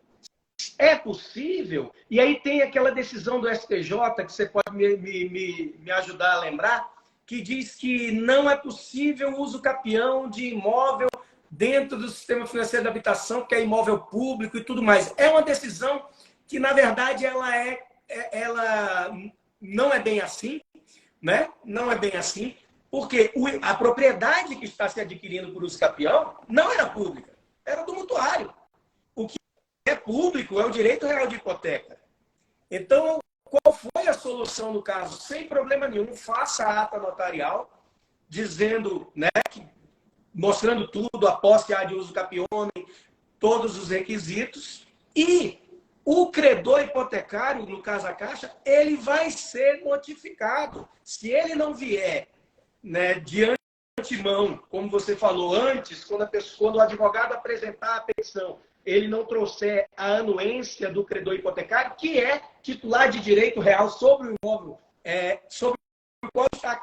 É possível? E aí tem aquela decisão do STJ, que você pode me ajudar a lembrar, que diz que não é possível o uso capião de imóvel dentro do sistema financeiro da habitação, que é imóvel público e tudo mais. É uma decisão que, na verdade, ela não é bem assim, né? Não é bem assim, porque a propriedade que está se adquirindo por uso capião não era pública, era do mutuário. O que é público é o direito real de hipoteca. Então, qual foi a solução no caso? Sem problema nenhum, faça a ata notarial, dizendo, né, mostrando tudo, a posse de uso capione, todos os requisitos, e o credor hipotecário, no caso a Caixa, ele vai ser notificado. Se ele não vier, né, de antemão, como você falou antes, quando o advogado apresentar a petição, ele não trouxer a anuência do credor hipotecário, que é titular de direito real sobre o imóvel, sobre o qual está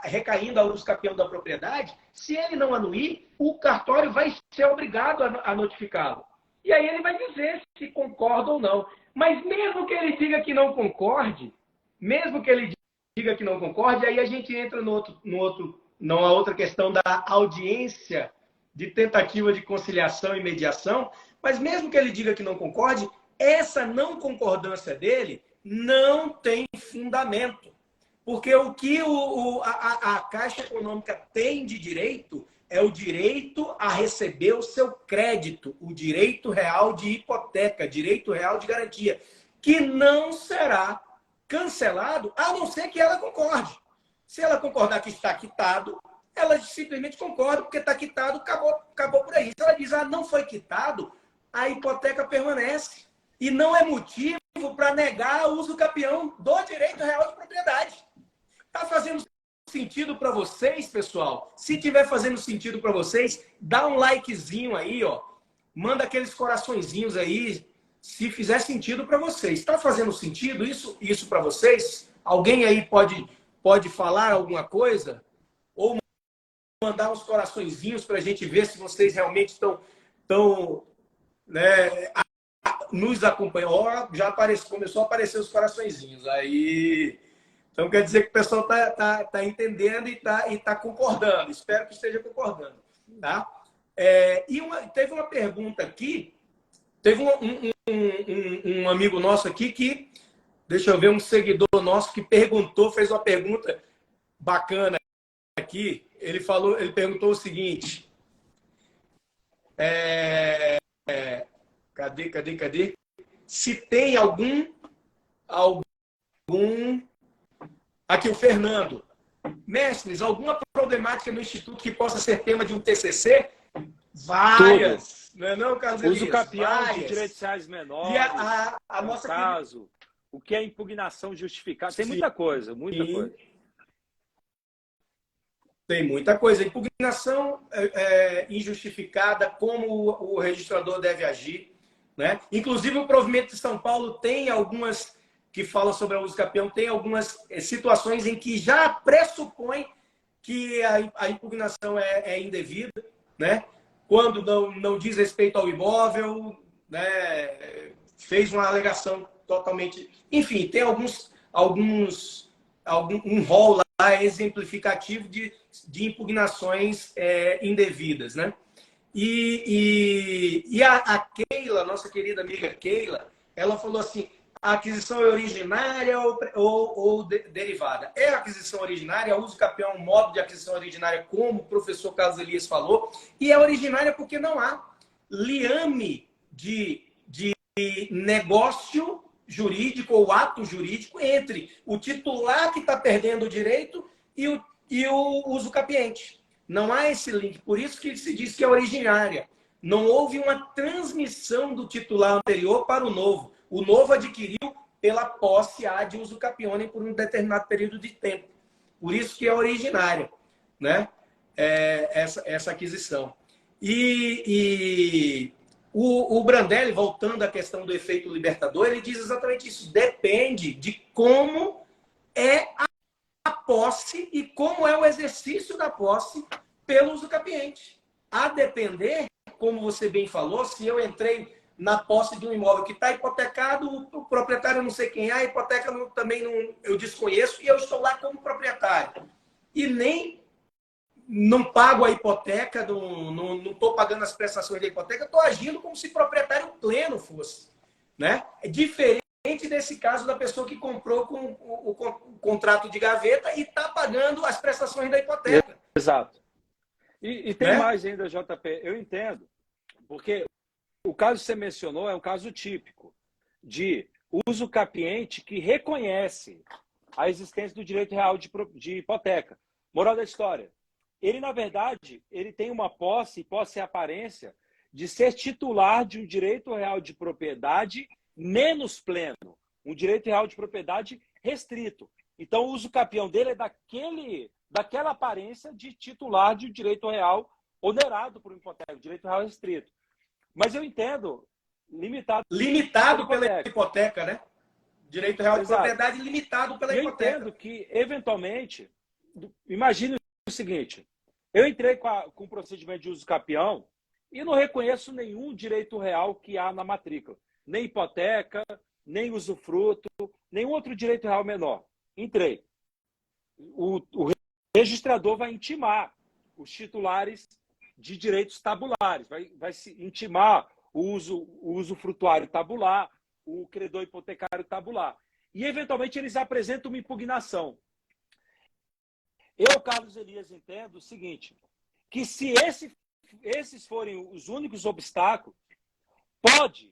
recaindo a uso capião da propriedade, se ele não anuir, o cartório vai ser obrigado a notificá-lo. E aí ele vai dizer se concorda ou não. Mas mesmo que ele diga que não concorde, aí a gente entra numa outra questão da audiência de tentativa de conciliação e mediação, mas mesmo que ele diga que não concorde, essa não concordância dele não tem fundamento. Porque o que a Caixa Econômica tem de direito é o direito a receber o seu crédito, o direito real de hipoteca, direito real de garantia, que não será cancelado, a não ser que ela concorde. Se ela concordar que está quitado, ela simplesmente concorda, porque está quitado, acabou por aí. Se ela diz, não foi quitado, a hipoteca permanece. E não é motivo para negar o uso capião do direito real de propriedade. Está fazendo sentido para vocês, pessoal? Se tiver fazendo sentido para vocês, dá um likezinho aí, ó. Manda aqueles coraçõezinhos aí, se fizer sentido para vocês. Está fazendo sentido isso para vocês? Alguém aí pode falar alguma coisa? Ou mandar uns coraçõezinhos para a gente ver se vocês realmente estão né, nos acompanhando. Já começou a aparecer os coraçõezinhos. Aí, então quer dizer que o pessoal tá entendendo e tá concordando. Espero que esteja concordando. Tá? Teve uma pergunta aqui. Teve um amigo nosso aqui que, deixa eu ver, um seguidor nosso que fez uma pergunta bacana aqui. Ele perguntou o seguinte. Cadê? Se tem algum... Aqui, o Fernando. Mestres, alguma problemática no Instituto que possa ser tema de um TCC? Várias. Tudo. Não é não, Carlos Elias? Uso capião de direitos reais menores. E a nossa caso. O que é impugnação justificada? Tem muita coisa, muita coisa. Tem muita coisa. Impugnação injustificada, como o registrador deve agir. Né? Inclusive, o provimento de São Paulo tem algumas que falam sobre o uso capião, tem algumas situações em que já pressupõe que a impugnação é indevida, né? Quando não diz respeito ao imóvel, né? Fez uma alegação totalmente... Enfim, tem um rol lá exemplificativo de impugnações indevidas, né? E a Keila, nossa querida amiga Keila, ela falou assim, a aquisição é originária ou derivada? É aquisição originária, uso capião, modo de aquisição originária, como o professor Carlos Elias falou, e é originária porque não há liame de negócio jurídico ou ato jurídico entre o titular que está perdendo o direito e o uso capiente. Não há esse link, por isso que se diz que é originária. Não houve uma transmissão do titular anterior para o novo. O novo adquiriu pela posse ad uso capione por um determinado período de tempo. Por isso que é originária, né? Essa aquisição. E o Brandelli, voltando à questão do efeito libertador, ele diz exatamente isso. Depende de como é a posse e como é o exercício da posse pelo uso capiente. A depender, como você bem falou, se eu entrei na posse de um imóvel que está hipotecado, o proprietário não sei quem é, a hipoteca também eu desconheço, e eu estou lá como proprietário. E nem não pago a hipoteca, não estou pagando as prestações da hipoteca, estou agindo como se proprietário pleno fosse. Né? É diferente desse caso da pessoa que comprou com o contrato de gaveta e está pagando as prestações da hipoteca. Exato. E tem mais ainda, JP, eu entendo, porque o caso que você mencionou é um caso típico de uso capiente que reconhece a existência do direito real de hipoteca. Moral da história, ele, na verdade, ele tem uma posse e aparência de ser titular de um direito real de propriedade menos pleno, um direito real de propriedade restrito. Então, o uso capião dele é daquela aparência de titular de um direito real onerado por uma hipoteca, direito real restrito. Mas eu entendo, Limitado pela hipoteca, né? Direito real de propriedade limitado pela hipoteca. Eu entendo que, eventualmente, imagine o seguinte, eu entrei com o procedimento de uso capião e não reconheço nenhum direito real que há na matrícula. Nem hipoteca, nem usufruto, nenhum outro direito real menor. Entrei. O registrador vai intimar os titulares de direitos tabulares, vai se intimar o usufrutuário tabular, o credor hipotecário tabular. E, eventualmente, eles apresentam uma impugnação. Eu, Carlos Elias, entendo o seguinte, que se esses forem os únicos obstáculos, pode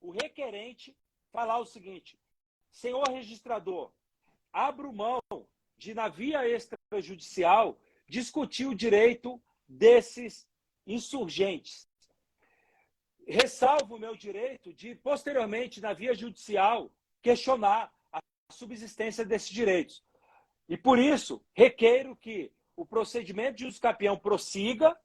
o requerente falar o seguinte: senhor registrador, abro mão de, na via extrajudicial, discutir o direito desses insurgentes. Ressalvo o meu direito de, posteriormente, na via judicial, questionar a subsistência desses direitos. E, por isso, requeiro que o procedimento de uso capião prossiga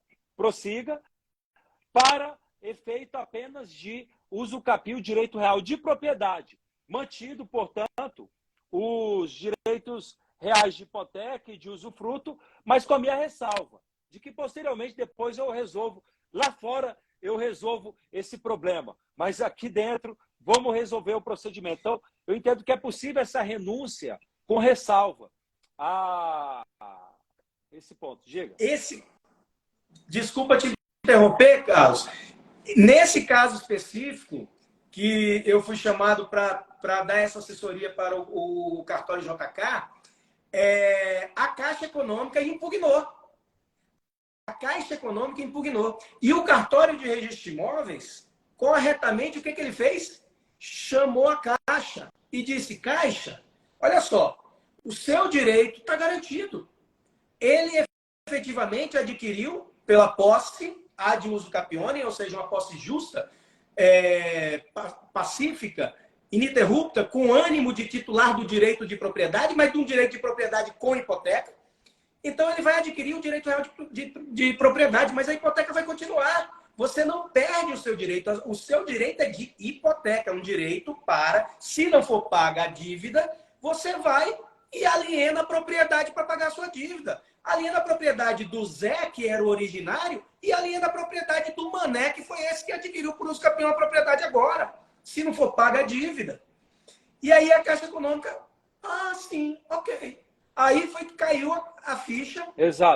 para efeito apenas de uso capião, direito real de propriedade, mantido, portanto, os direitos reais de hipoteca e de usufruto, mas com a minha ressalva, de que posteriormente, depois eu resolvo, lá fora eu resolvo esse problema, mas aqui dentro vamos resolver o procedimento. Então, eu entendo que é possível essa renúncia com ressalva a esse ponto. Diga. Desculpa te interromper, Carlos. Nesse caso específico, que eu fui chamado para dar essa assessoria para o cartório JK, a Caixa Econômica impugnou. A Caixa Econômica impugnou. E o cartório de registro de imóveis, corretamente, o que ele fez? Chamou a Caixa e disse: Caixa, olha só, o seu direito está garantido. Ele efetivamente adquiriu pela posse ad uso capione, ou seja, uma posse justa, pacífica, ininterrupta, com ânimo de titular do direito de mas de um direito de propriedade com hipoteca. Então, ele vai adquirir o direito real de propriedade, mas a hipoteca vai continuar. Você não perde o seu direito. O seu direito é de hipoteca, é um direito para, se não for paga a dívida, você vai e aliena a propriedade para pagar a sua dívida. Aliena a propriedade do Zé, que era o originário, e aliena a propriedade do Mané, que foi esse que adquiriu por uso capião a propriedade agora, se não for paga a dívida. E aí a Caixa Econômica, sim, ok. Aí caiu a ficha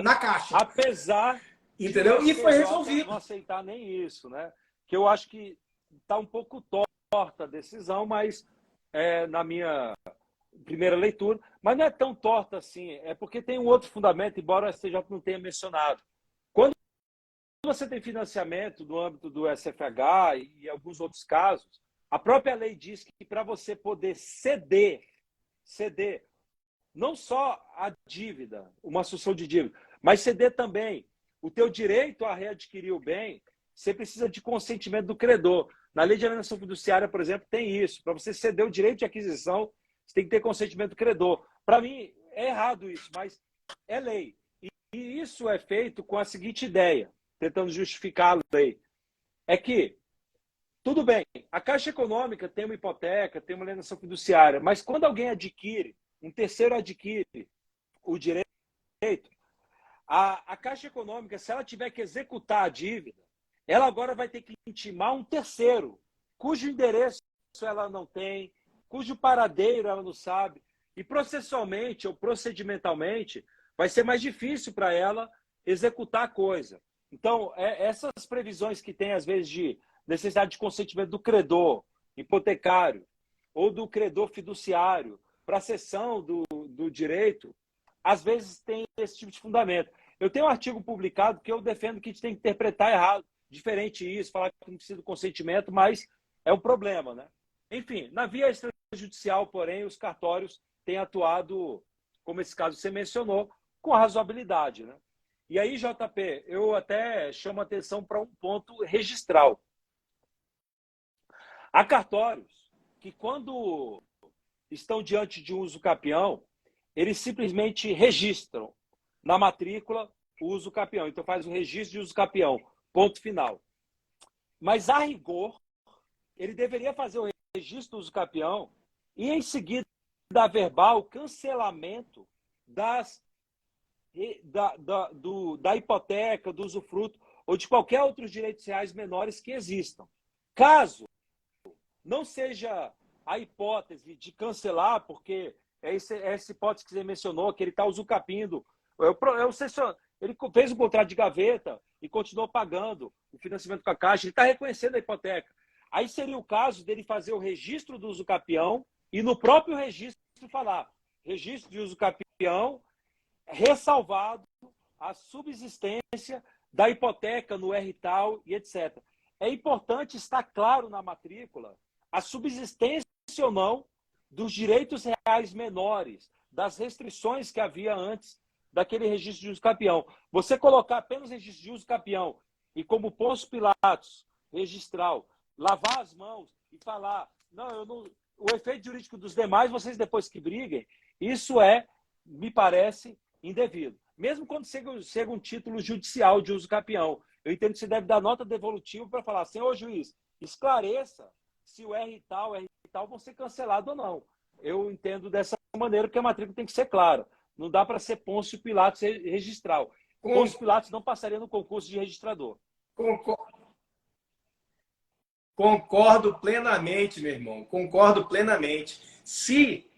na Caixa. Apesar, entendeu? E foi resolvido. Não aceitar nem isso, né? Que eu acho que está um pouco torta a decisão, mas na minha primeira leitura, mas não é tão torta assim, é porque tem um outro fundamento, embora a STJ não tenha mencionado. Quando você tem financiamento no âmbito do SFH e alguns outros casos, a própria lei diz que para você poder ceder não só a dívida, uma assunção de dívida, mas ceder também o teu direito a readquirir o bem, você precisa de consentimento do credor. Na lei de alienação fiduciária, por exemplo, tem isso. Para você ceder o direito de aquisição, você tem que ter consentimento do credor. Para mim, é errado isso, mas é lei. E isso é feito com a seguinte ideia, tentando justificar a lei. É que, tudo bem, a Caixa Econômica tem uma hipoteca, tem uma alienação fiduciária, mas quando alguém adquire, um terceiro adquire o direito, a Caixa Econômica, se ela tiver que executar a dívida, ela agora vai ter que intimar um terceiro, cujo endereço ela não tem, cujo paradeiro ela não sabe, e processualmente ou procedimentalmente vai ser mais difícil para ela executar a coisa. Então, essas previsões que tem, às vezes, de necessidade de consentimento do credor hipotecário ou do credor fiduciário para a cessão do direito, às vezes tem esse tipo de fundamento. Eu tenho um artigo publicado que eu defendo que a gente tem que interpretar errado, diferente isso, falar que não precisa do consentimento, mas é um problema, né? Enfim, na via extrajudicial, porém, os cartórios têm atuado, como esse caso você mencionou, com razoabilidade, né? E aí, JP, eu até chamo a atenção para um ponto registral. Há cartórios que, quando estão diante de um uso capião, eles simplesmente registram na matrícula o uso capião. Então, faz o registro de uso capião, ponto final. Mas, a rigor, ele deveria fazer o registro do uso capião e, em seguida, averbar o cancelamento da hipoteca, do usufruto ou de qualquer outros direitos reais menores que existam. Caso não seja a hipótese de cancelar, porque essa hipótese que você mencionou, que ele está usucapindo, ele fez um contrato de gaveta e continuou pagando o financiamento com a Caixa, ele está reconhecendo a hipoteca. Aí seria o caso dele fazer o registro do usucapião e no próprio registro falar registro de usucapião ressalvado a subsistência da hipoteca no RTAL e etc. É importante estar claro na matrícula a subsistência ou não dos direitos reais menores, das restrições que havia antes daquele registro de uso capião. Você colocar apenas registro de uso capião e como Pôncio Pilatos registral, lavar as mãos e falar, não, eu não, o efeito jurídico dos demais, vocês depois que briguem, isso me parece, indevido. Mesmo quando chega um título judicial de uso capião, eu entendo que você deve dar nota devolutiva para falar, senhor juiz, esclareça se o R tal vão ser cancelados ou não. Eu entendo dessa maneira que a matrícula tem que ser clara. Não dá para ser Pôncio Pilatos registral. Pôncio Pilatos não passaria no concurso de registrador. Concordo plenamente, meu irmão. Concordo plenamente. Se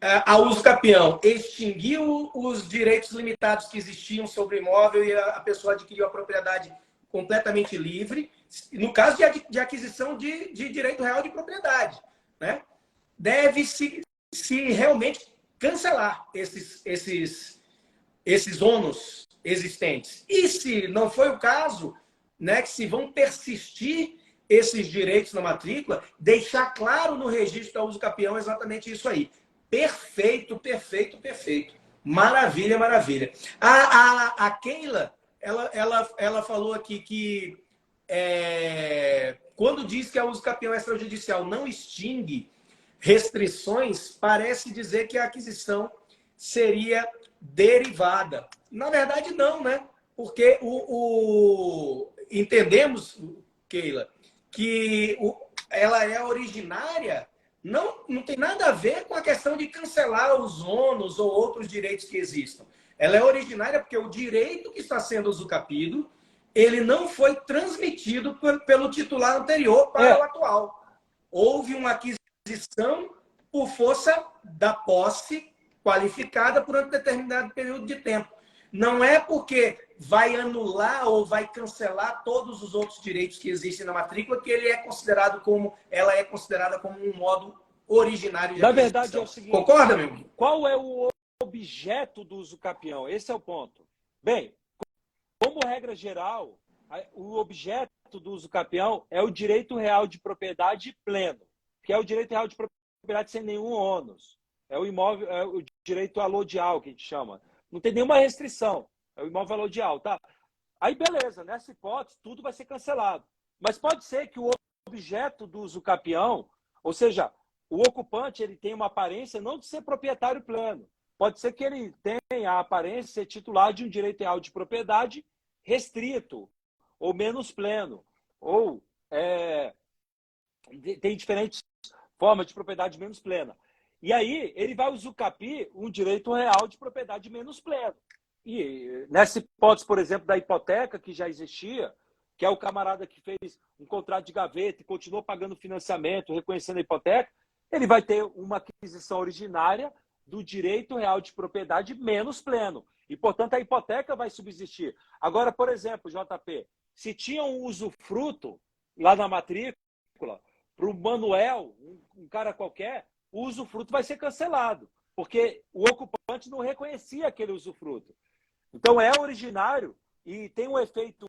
a uso capião extinguiu os direitos limitados que existiam sobre o imóvel e a pessoa adquiriu a propriedade completamente livre, no caso de aquisição de direito real de propriedade, né? Deve-se realmente cancelar esses ônus existentes. E se não foi o caso, né, que se vão persistir esses direitos na matrícula, deixar claro no registro da uso capião exatamente isso aí. Perfeito, perfeito, perfeito. Maravilha, maravilha. A Keila, ela falou aqui que quando diz que a uso capião extrajudicial não extingue restrições, parece dizer que a aquisição seria derivada. Na verdade, não, né? Porque entendemos, Keila, que ela é originária, não tem nada a ver com a questão de cancelar os ônus ou outros direitos que existam. Ela é originária porque o direito que está sendo usucapido, ele não foi transmitido pelo titular anterior para o atual. Houve uma aquisição por força da posse qualificada por um determinado período de tempo. Não é porque vai anular ou vai cancelar todos os outros direitos que existem na matrícula que ela é considerada como um modo originário de aquisição. Na verdade é o seguinte... Concorda, meu amigo? Qual é o objeto do uso capião? Esse é o ponto. Bem, como regra geral, o objeto do uso capião é o direito real de propriedade pleno, que é o direito real de propriedade sem nenhum ônus. É o imóvel, é o direito alodial que a gente chama. Não tem nenhuma restrição. É o imóvel alodial, tá? Aí, beleza, nessa hipótese, tudo vai ser cancelado. Mas pode ser que o objeto do uso capião, ou seja, o ocupante, ele tem uma aparência não de ser proprietário pleno. Pode ser que ele tenha a aparência de ser titular de um direito real de propriedade restrito, ou menos pleno, ou tem diferentes formas de propriedade menos plena. E aí, ele vai usucapir um direito real de propriedade menos pleno. E nessa hipótese, por exemplo, da hipoteca que já existia, que é o camarada que fez um contrato de gaveta e continuou pagando financiamento, reconhecendo a hipoteca, ele vai ter uma aquisição originária do direito real de propriedade menos pleno. E, portanto, a hipoteca vai subsistir. Agora, por exemplo, JP, se tinha um usufruto lá na matrícula, para o Manuel, um cara qualquer, o usufruto vai ser cancelado, porque o ocupante não reconhecia aquele usufruto. Então, é originário e tem um efeito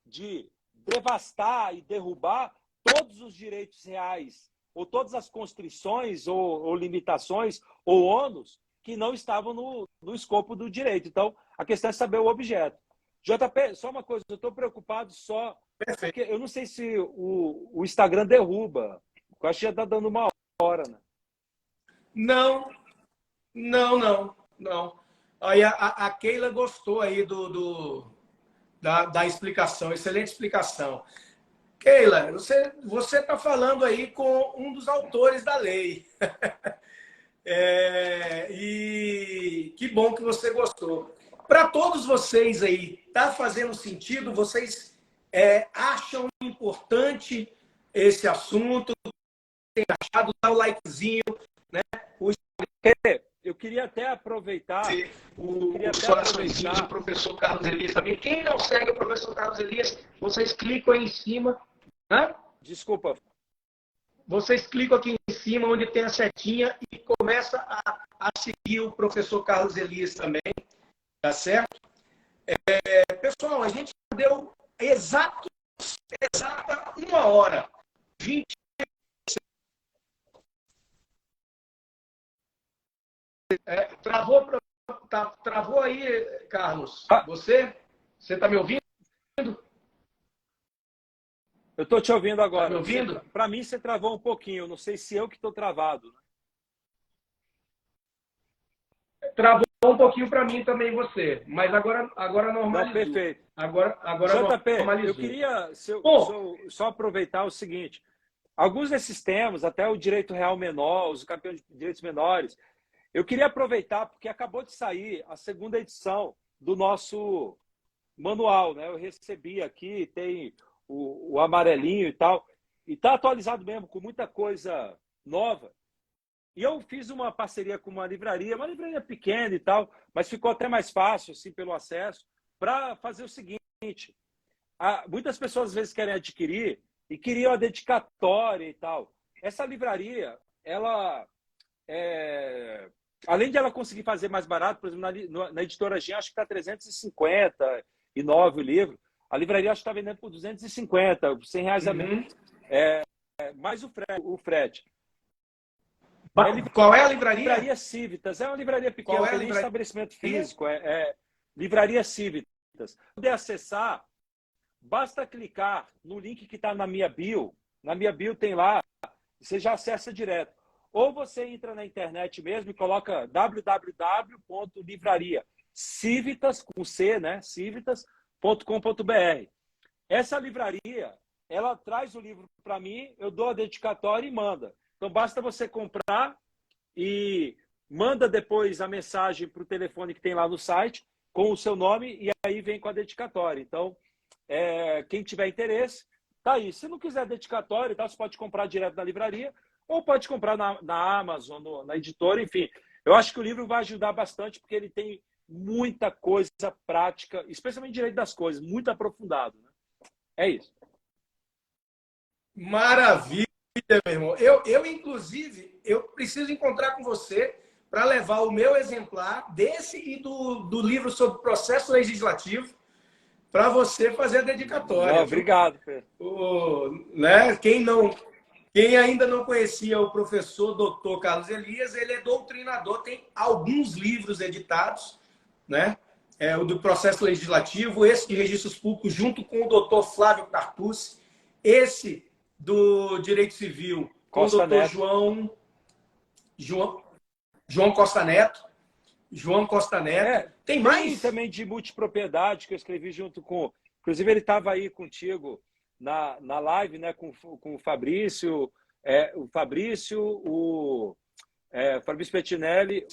de devastar e derrubar todos os direitos reais, ou todas as constrições, ou limitações, ou ônus, que não estavam no escopo do direito. Então, a questão é saber o objeto. JP, só uma coisa, eu estou preocupado só, porque eu não sei se o Instagram derruba. Eu acho que já está dando uma hora, né? Não. Aí a Keila gostou aí da explicação, excelente explicação. Keila, você está falando aí com um dos autores da lei. E que bom que você gostou. Para todos vocês aí, está fazendo sentido? Vocês acham importante esse assunto? Tem achado? Dá o likezinho, né? Eu queria até aproveitar. Os coraçõezinhos do professor Carlos Elias também. Quem não segue o professor Carlos Elias, vocês clicam aí em cima, né? Desculpa. Vocês clicam aqui em cima, onde tem a setinha, e começa a seguir o professor Carlos Elias também, tá certo? Pessoal, a gente deu exata 1h20. Travou aí, Carlos? Você está me ouvindo? Eu estou te ouvindo agora. Tá me ouvindo? Para mim, você travou um pouquinho. Não sei se eu que estou travado. Travou um pouquinho para mim também, você. Mas agora normalizou. Não, perfeito. Agora JP, normalizou. eu queria só aproveitar o seguinte. Alguns desses temas, até o direito real menor, os campeões de direitos menores, eu queria aproveitar porque acabou de sair a 2ª edição do nosso manual, né? Eu recebi aqui, tem o amarelinho e tal, e está atualizado mesmo, com muita coisa nova. E eu fiz uma parceria com uma livraria pequena e tal, mas ficou até mais fácil, assim, pelo acesso, para fazer o seguinte. Muitas pessoas às vezes querem adquirir e queriam a dedicatória e tal. Essa livraria, ela, além de ela conseguir fazer mais barato, por exemplo, na editora Gen, acho que está 359 o livro, a livraria acho que está vendendo por 250, R$100 a menos. Mais o frete. Qual é a livraria? Livraria Civitas. É uma livraria pequena, não tem nem estabelecimento físico. Livraria Civitas. Se puder acessar, basta clicar no link que está na minha bio. Na minha bio tem lá, você já acessa direto. Ou você entra na internet mesmo e coloca www.livrariacivitas, com C, né? civitas.com.br. Essa livraria, ela traz o livro para mim, eu dou a dedicatória e manda. Então, basta você comprar e manda depois a mensagem para o telefone que tem lá no site com o seu nome e aí vem com a dedicatória. Então, quem tiver interesse, tá aí. Se não quiser dedicatória, tá, você pode comprar direto na livraria ou pode comprar na Amazon, na editora, enfim. Eu acho que o livro vai ajudar bastante porque ele tem muita coisa prática, especialmente direito das coisas, muito aprofundado, né? É isso. Maravilha, meu irmão. Inclusive, eu preciso encontrar com você para levar o meu exemplar desse e do livro sobre processo legislativo para você fazer a dedicatória. Não, obrigado, Pedro. Né? Quem ainda não conhecia o professor Dr. Carlos Elias, ele é doutrinador, tem alguns livros editados, né? O do processo legislativo, esse de registros públicos, junto com o Dr. Flávio Tartucci, esse do direito civil, com o Dr. João Costa Neto. João Costa Neto. Tem mais? Tem também de multipropriedade, que eu escrevi junto com... Inclusive, ele estava aí contigo na live, né, com o Fabrício, o Fabrício Pettinelli,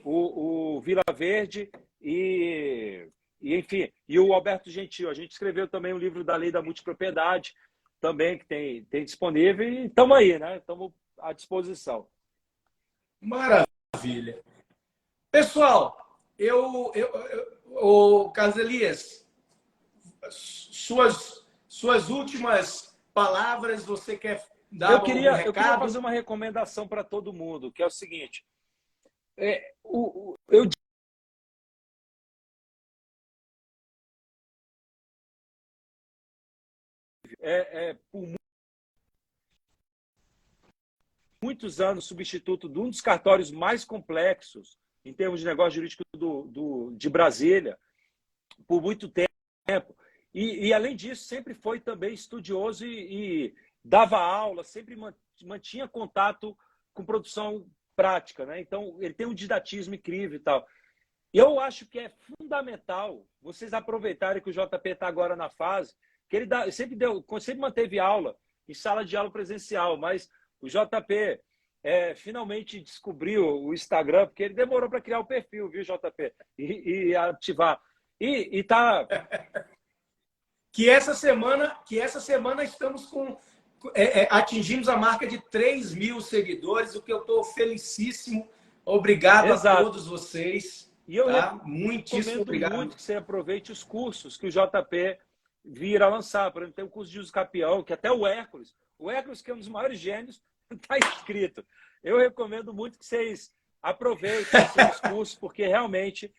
o Vila Verde e, enfim, e o Alberto Gentil. A gente escreveu também um livro da lei da multipropriedade, também, que tem disponível, e estamos aí, né? Estamos à disposição. Maravilha. Pessoal, o Carlos Elias, suas últimas palavras, você quer dar eu queria fazer uma recomendação para todo mundo, que é o seguinte. Por muitos anos, substituto de um dos cartórios mais complexos em termos de negócio jurídico de Brasília, por muito tempo. E, além disso, sempre foi também estudioso e dava aula, sempre mantinha contato com produção prática, né? Então, ele tem um didatismo incrível e tal. E eu acho que é fundamental vocês aproveitarem que o JP está agora na fase que ele sempre manteve aula em sala de aula presencial, mas o JP finalmente descobriu o Instagram, porque ele demorou para criar o perfil, viu, JP? E ativar. E tá. Que essa semana estamos atingimos a marca de 3.000 seguidores, o que eu estou felicíssimo. Obrigado a Exato. todos vocês. E eu Muitíssimo obrigado. muito que você aproveite os cursos que o JP vira lançar. Por exemplo, tem o curso de uso capião, que até o Hércules, que é um dos maiores gênios, está inscrito. Eu recomendo muito que vocês aproveitem os seus cursos, porque realmente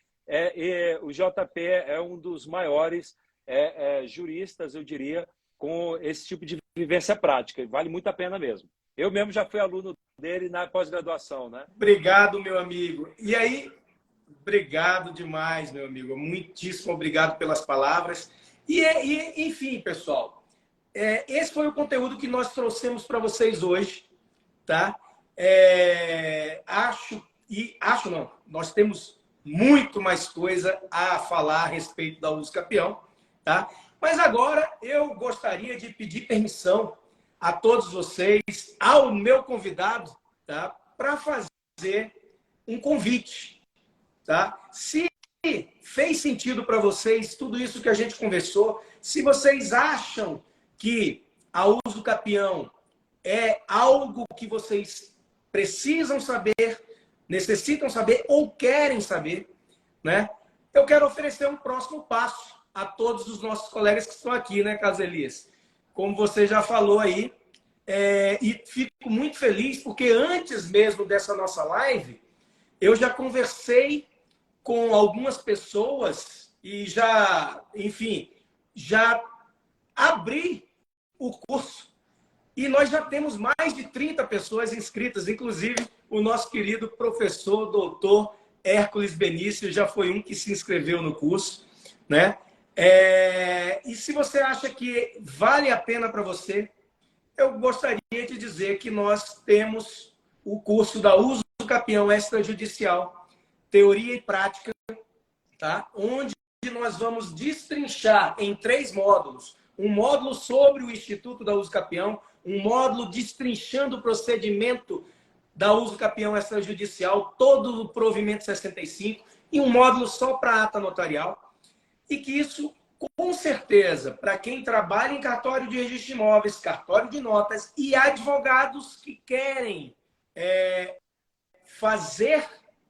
o JP é um dos maiores juristas, eu diria, com esse tipo de vivência prática. Vale muito a pena mesmo. Eu mesmo já fui aluno dele na pós-graduação, né? Obrigado, meu amigo. E aí, obrigado demais, meu amigo. Muitíssimo obrigado pelas palavras. Enfim, pessoal, esse foi o conteúdo que nós trouxemos para vocês hoje, tá? Acho não, nós temos muito mais coisa a falar a respeito da uso capião, tá? Mas agora eu gostaria de pedir permissão a todos vocês, ao meu convidado, tá? Para fazer um convite, tá? Se fez sentido para vocês tudo isso que a gente conversou, se vocês acham que a uso capião é algo que vocês precisam saber, necessitam saber ou querem saber, né? Eu quero oferecer um próximo passo a todos os nossos colegas que estão aqui, né, Carlos Elias? Como você já falou aí, e fico muito feliz porque antes mesmo dessa nossa live, eu já conversei com algumas pessoas e já, enfim, já abri o curso. E nós já temos mais de 30 pessoas inscritas, inclusive o nosso querido professor, doutor Hércules Benício, já foi um que se inscreveu no curso, né? E se você acha que vale a pena para você, eu gostaria de dizer que nós temos o curso da uso capião extrajudicial, teoria e prática, tá? Onde nós vamos destrinchar em 3 módulos. Um módulo sobre o Instituto da Uso Capião, um módulo destrinchando o procedimento da uso capião extrajudicial, todo o provimento 65, e um módulo só para ata notarial. E que isso, com certeza, para quem trabalha em cartório de registro de imóveis, cartório de notas e advogados que querem fazer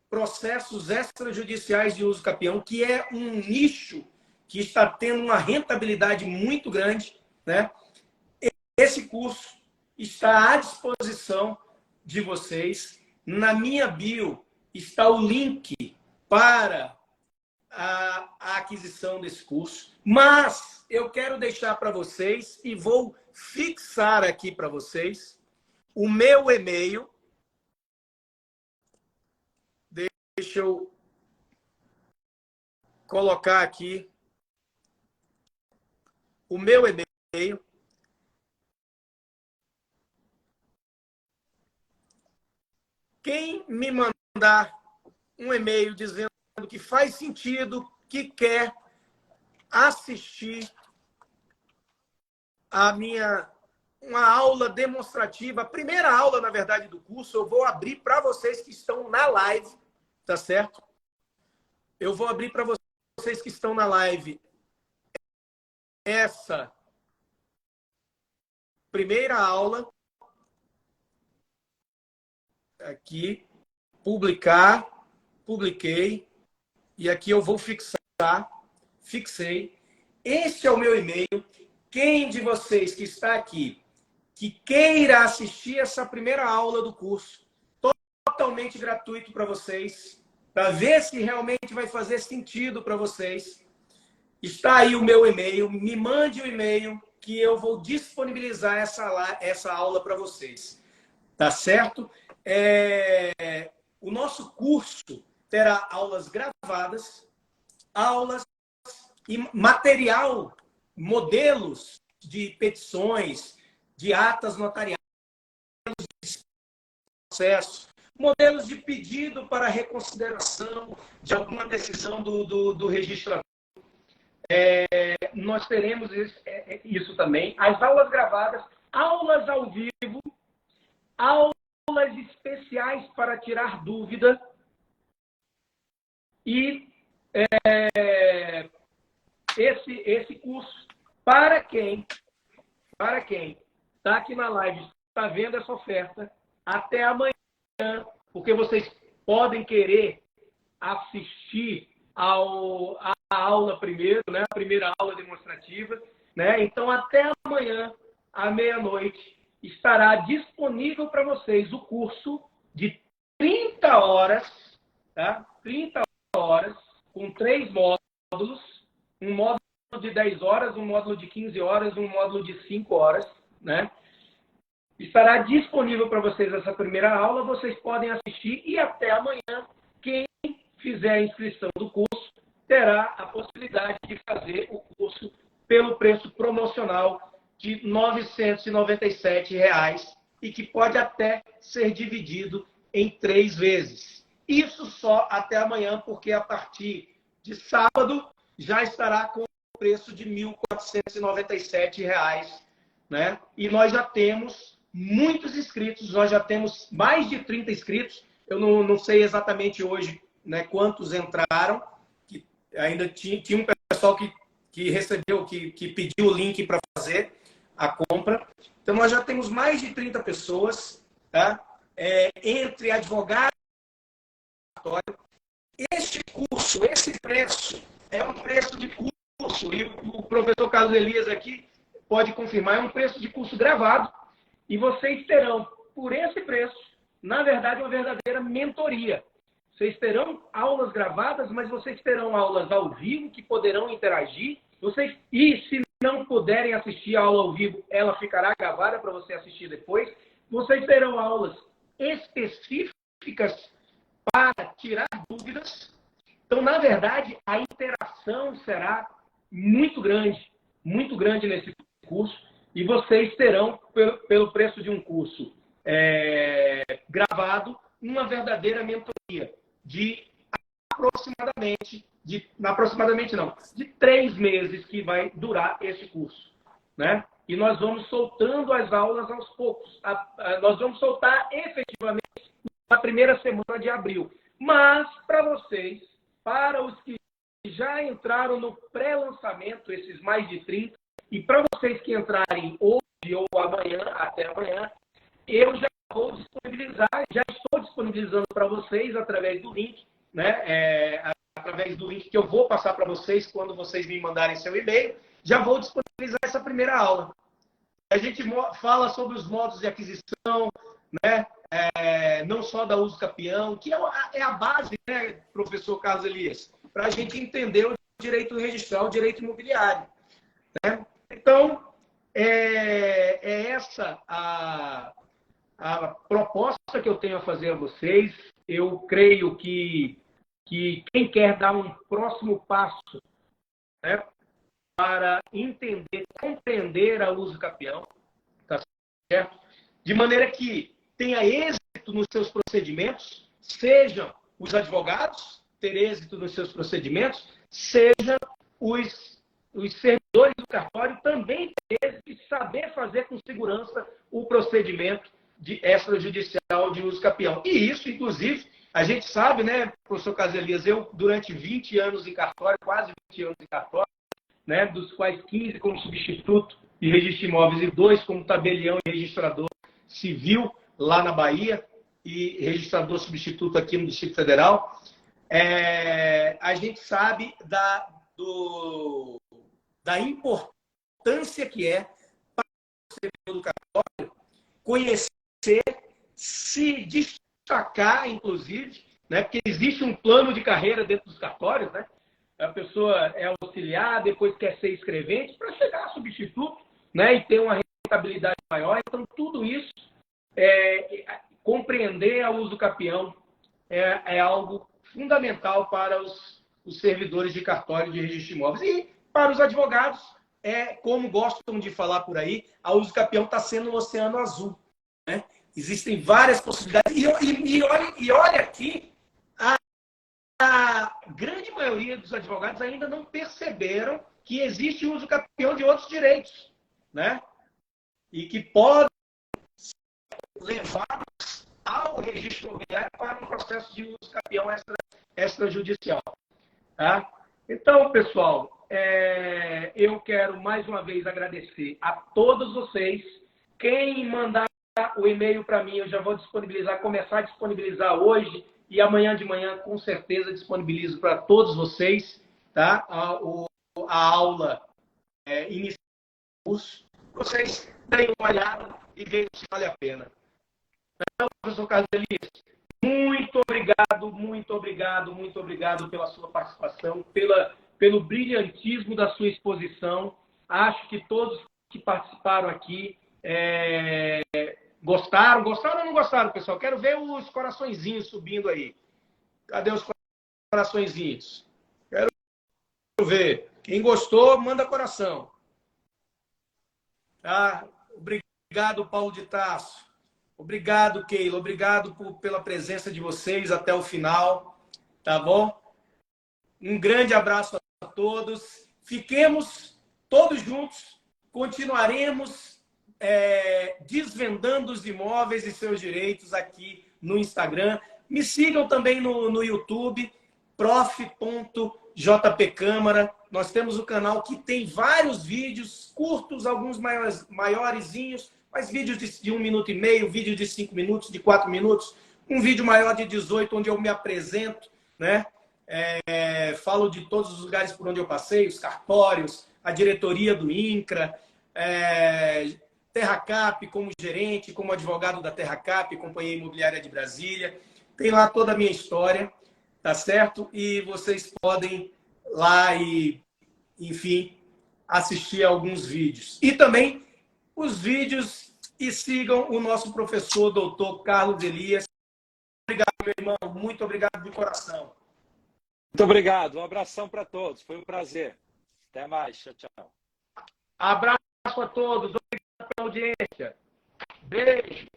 processos extrajudiciais de uso capião, que é um nicho que está tendo uma rentabilidade muito grande, né? Esse curso está à disposição de vocês. Na minha bio está o link para a aquisição desse curso. Mas eu quero deixar para vocês e vou fixar aqui para vocês o meu e-mail. Deixa eu colocar aqui o meu e-mail. Quem me mandar um e-mail dizendo que faz sentido, que quer assistir uma aula demonstrativa, a primeira aula, na verdade, do curso, eu vou abrir para vocês que estão na live, tá certo? Eu vou abrir para vocês que estão na live essa primeira aula. Aqui, publicar, publiquei, e aqui eu vou fixar, fixei. Este é o meu e-mail. Quem de vocês que está aqui, que queira assistir essa primeira aula do curso, totalmente gratuito para vocês, para ver se realmente vai fazer sentido para vocês, está aí o meu e-mail. Me mande o e-mail que eu vou disponibilizar essa aula para vocês. Tá certo? O nosso curso terá aulas gravadas, aulas e material, modelos de petições, de atas notariais, de processo, modelos de pedido para reconsideração de alguma decisão do registrador. nós teremos isso também. As aulas gravadas, aulas ao vivo, aulas especiais para tirar dúvida e esse curso para quem está aqui na live, está vendo essa oferta, até amanhã, porque vocês podem querer assistir a aula primeiro, né? A primeira aula demonstrativa, né? Então, até amanhã, à meia-noite, estará disponível para vocês o curso de 30 horas, tá? 30 horas, com 3 módulos, um módulo de 10 horas, um módulo de 15 horas, um módulo de 5 horas, né? Estará disponível para vocês essa primeira aula, vocês podem assistir e até amanhã, quem fizer a inscrição do curso, terá a possibilidade de fazer o curso pelo preço promocional de R$ 997 e que pode até ser dividido em 3 vezes. Isso só até amanhã, porque a partir de sábado já estará com o preço de R$ 1.497, né? E nós já temos muitos inscritos, nós já temos mais de 30 inscritos. Eu não sei exatamente hoje, né, quantos entraram, que ainda tinha um pessoal que recebeu, que pediu o link para fazer a compra. Então, nós já temos mais de 30 pessoas, tá? Entre advogados e cartório. Este curso, esse preço, é um preço de curso, e o professor Carlos Elias aqui pode confirmar, é um preço de curso gravado, e vocês terão, por esse preço, na verdade, uma verdadeira mentoria. Vocês terão aulas gravadas, mas vocês terão aulas ao vivo que poderão interagir. E se não puderem assistir a aula ao vivo, ela ficará gravada para você assistir depois. Vocês terão aulas específicas para tirar dúvidas. Então, na verdade, a interação será muito grande nesse curso. E vocês terão, pelo preço de um curso gravado, uma verdadeira mentoria de de 3 meses que vai durar esse curso, né? E nós vamos soltando as aulas aos poucos. Nós vamos soltar efetivamente na primeira semana de abril. Mas para vocês, para os que já entraram no pré-lançamento, esses mais de 30, e para vocês que entrarem hoje ou amanhã, até amanhã, eu já vou disponibilizar, já estou disponibilizando para vocês através do link, né? Através do link que eu vou passar para vocês quando vocês me mandarem seu e-mail, já vou disponibilizar essa primeira aula. A gente fala sobre os modos de aquisição, né? Não só da uso capião, que é a base, né, professor Carlos Elias, para a gente entender o direito registral, o direito imobiliário, né? Então, essa a proposta que eu tenho a fazer a vocês. Eu creio que quem quer dar um próximo passo, né, para entender, compreender a uso capião, tá certo? De maneira que tenha êxito nos seus procedimentos, sejam os advogados ter êxito nos seus procedimentos, sejam os servidores do cartório também ter êxito e saber fazer com segurança o procedimento extrajudicial de uso capião. E isso, inclusive, a gente sabe, né, professor Caselias, eu durante 20 anos em cartório, quase 20 anos em cartório, né, dos quais 15 como substituto de registro de imóveis e 2 como tabelião e registrador civil lá na Bahia e registrador substituto aqui no Distrito Federal, a gente sabe da importância que é para o servidor do cartório conhecer, se destacar, inclusive, né? Porque existe um plano de carreira dentro dos cartórios, né? A pessoa é auxiliar, depois quer ser escrevente, para chegar a substituto, né? E ter uma rentabilidade maior. Então, tudo isso, compreender a uso capião é algo fundamental para os servidores de cartório de registro de imóveis. E para os advogados, como gostam de falar por aí, a uso capião está sendo um oceano azul, né? Existem várias possibilidades. E olha aqui, a grande maioria dos advogados ainda não perceberam que existe uso capião de outros direitos, né? E que pode levar ao registro imobiliário para um processo de uso capião extrajudicial. Tá? Então, pessoal, eu quero mais uma vez agradecer a todos vocês. Quem mandar o e-mail para mim, eu já vou disponibilizar, começar a disponibilizar hoje e amanhã de manhã, com certeza, disponibilizo para todos vocês, tá? A aula inicial. Vocês deem uma olhada e vejam se vale a pena. Então, professor Carlos Elias, muito obrigado, muito obrigado, muito obrigado pela sua participação, pelo brilhantismo da sua exposição. Acho que todos que participaram aqui gostaram. Gostaram ou não gostaram, pessoal? Quero ver os coraçõezinhos subindo aí. Cadê os coraçõezinhos? Quero ver. Quem gostou, manda coração. Tá? Obrigado, Paulo de Tarso. Obrigado, Keila. Obrigado pela presença de vocês até o final. Tá bom? Um grande abraço a todos. Fiquemos todos juntos. Continuaremos desvendando os imóveis e seus direitos aqui no Instagram. Me sigam também no YouTube, prof.jpcâmara. Nós temos o canal que tem vários vídeos curtos, alguns maiorzinhos, mas vídeos de 1 minuto e meio, vídeo de 5 minutos, de 4 minutos, um vídeo maior de 18, onde eu me apresento, né? Falo de todos os lugares por onde eu passei, os cartórios, a diretoria do INCRA, Terracap como gerente, como advogado da Terracap, Companhia Imobiliária de Brasília. Tem lá toda a minha história, tá certo? E vocês podem lá e, enfim, assistir a alguns vídeos. E também os vídeos e sigam o nosso professor, doutor Carlos Elias. Obrigado, meu irmão. Muito obrigado de coração. Muito obrigado. Um abração para todos. Foi um prazer. Até mais. Tchau, tchau. Abraço a todos. Obrigado pela audiência. Beijo.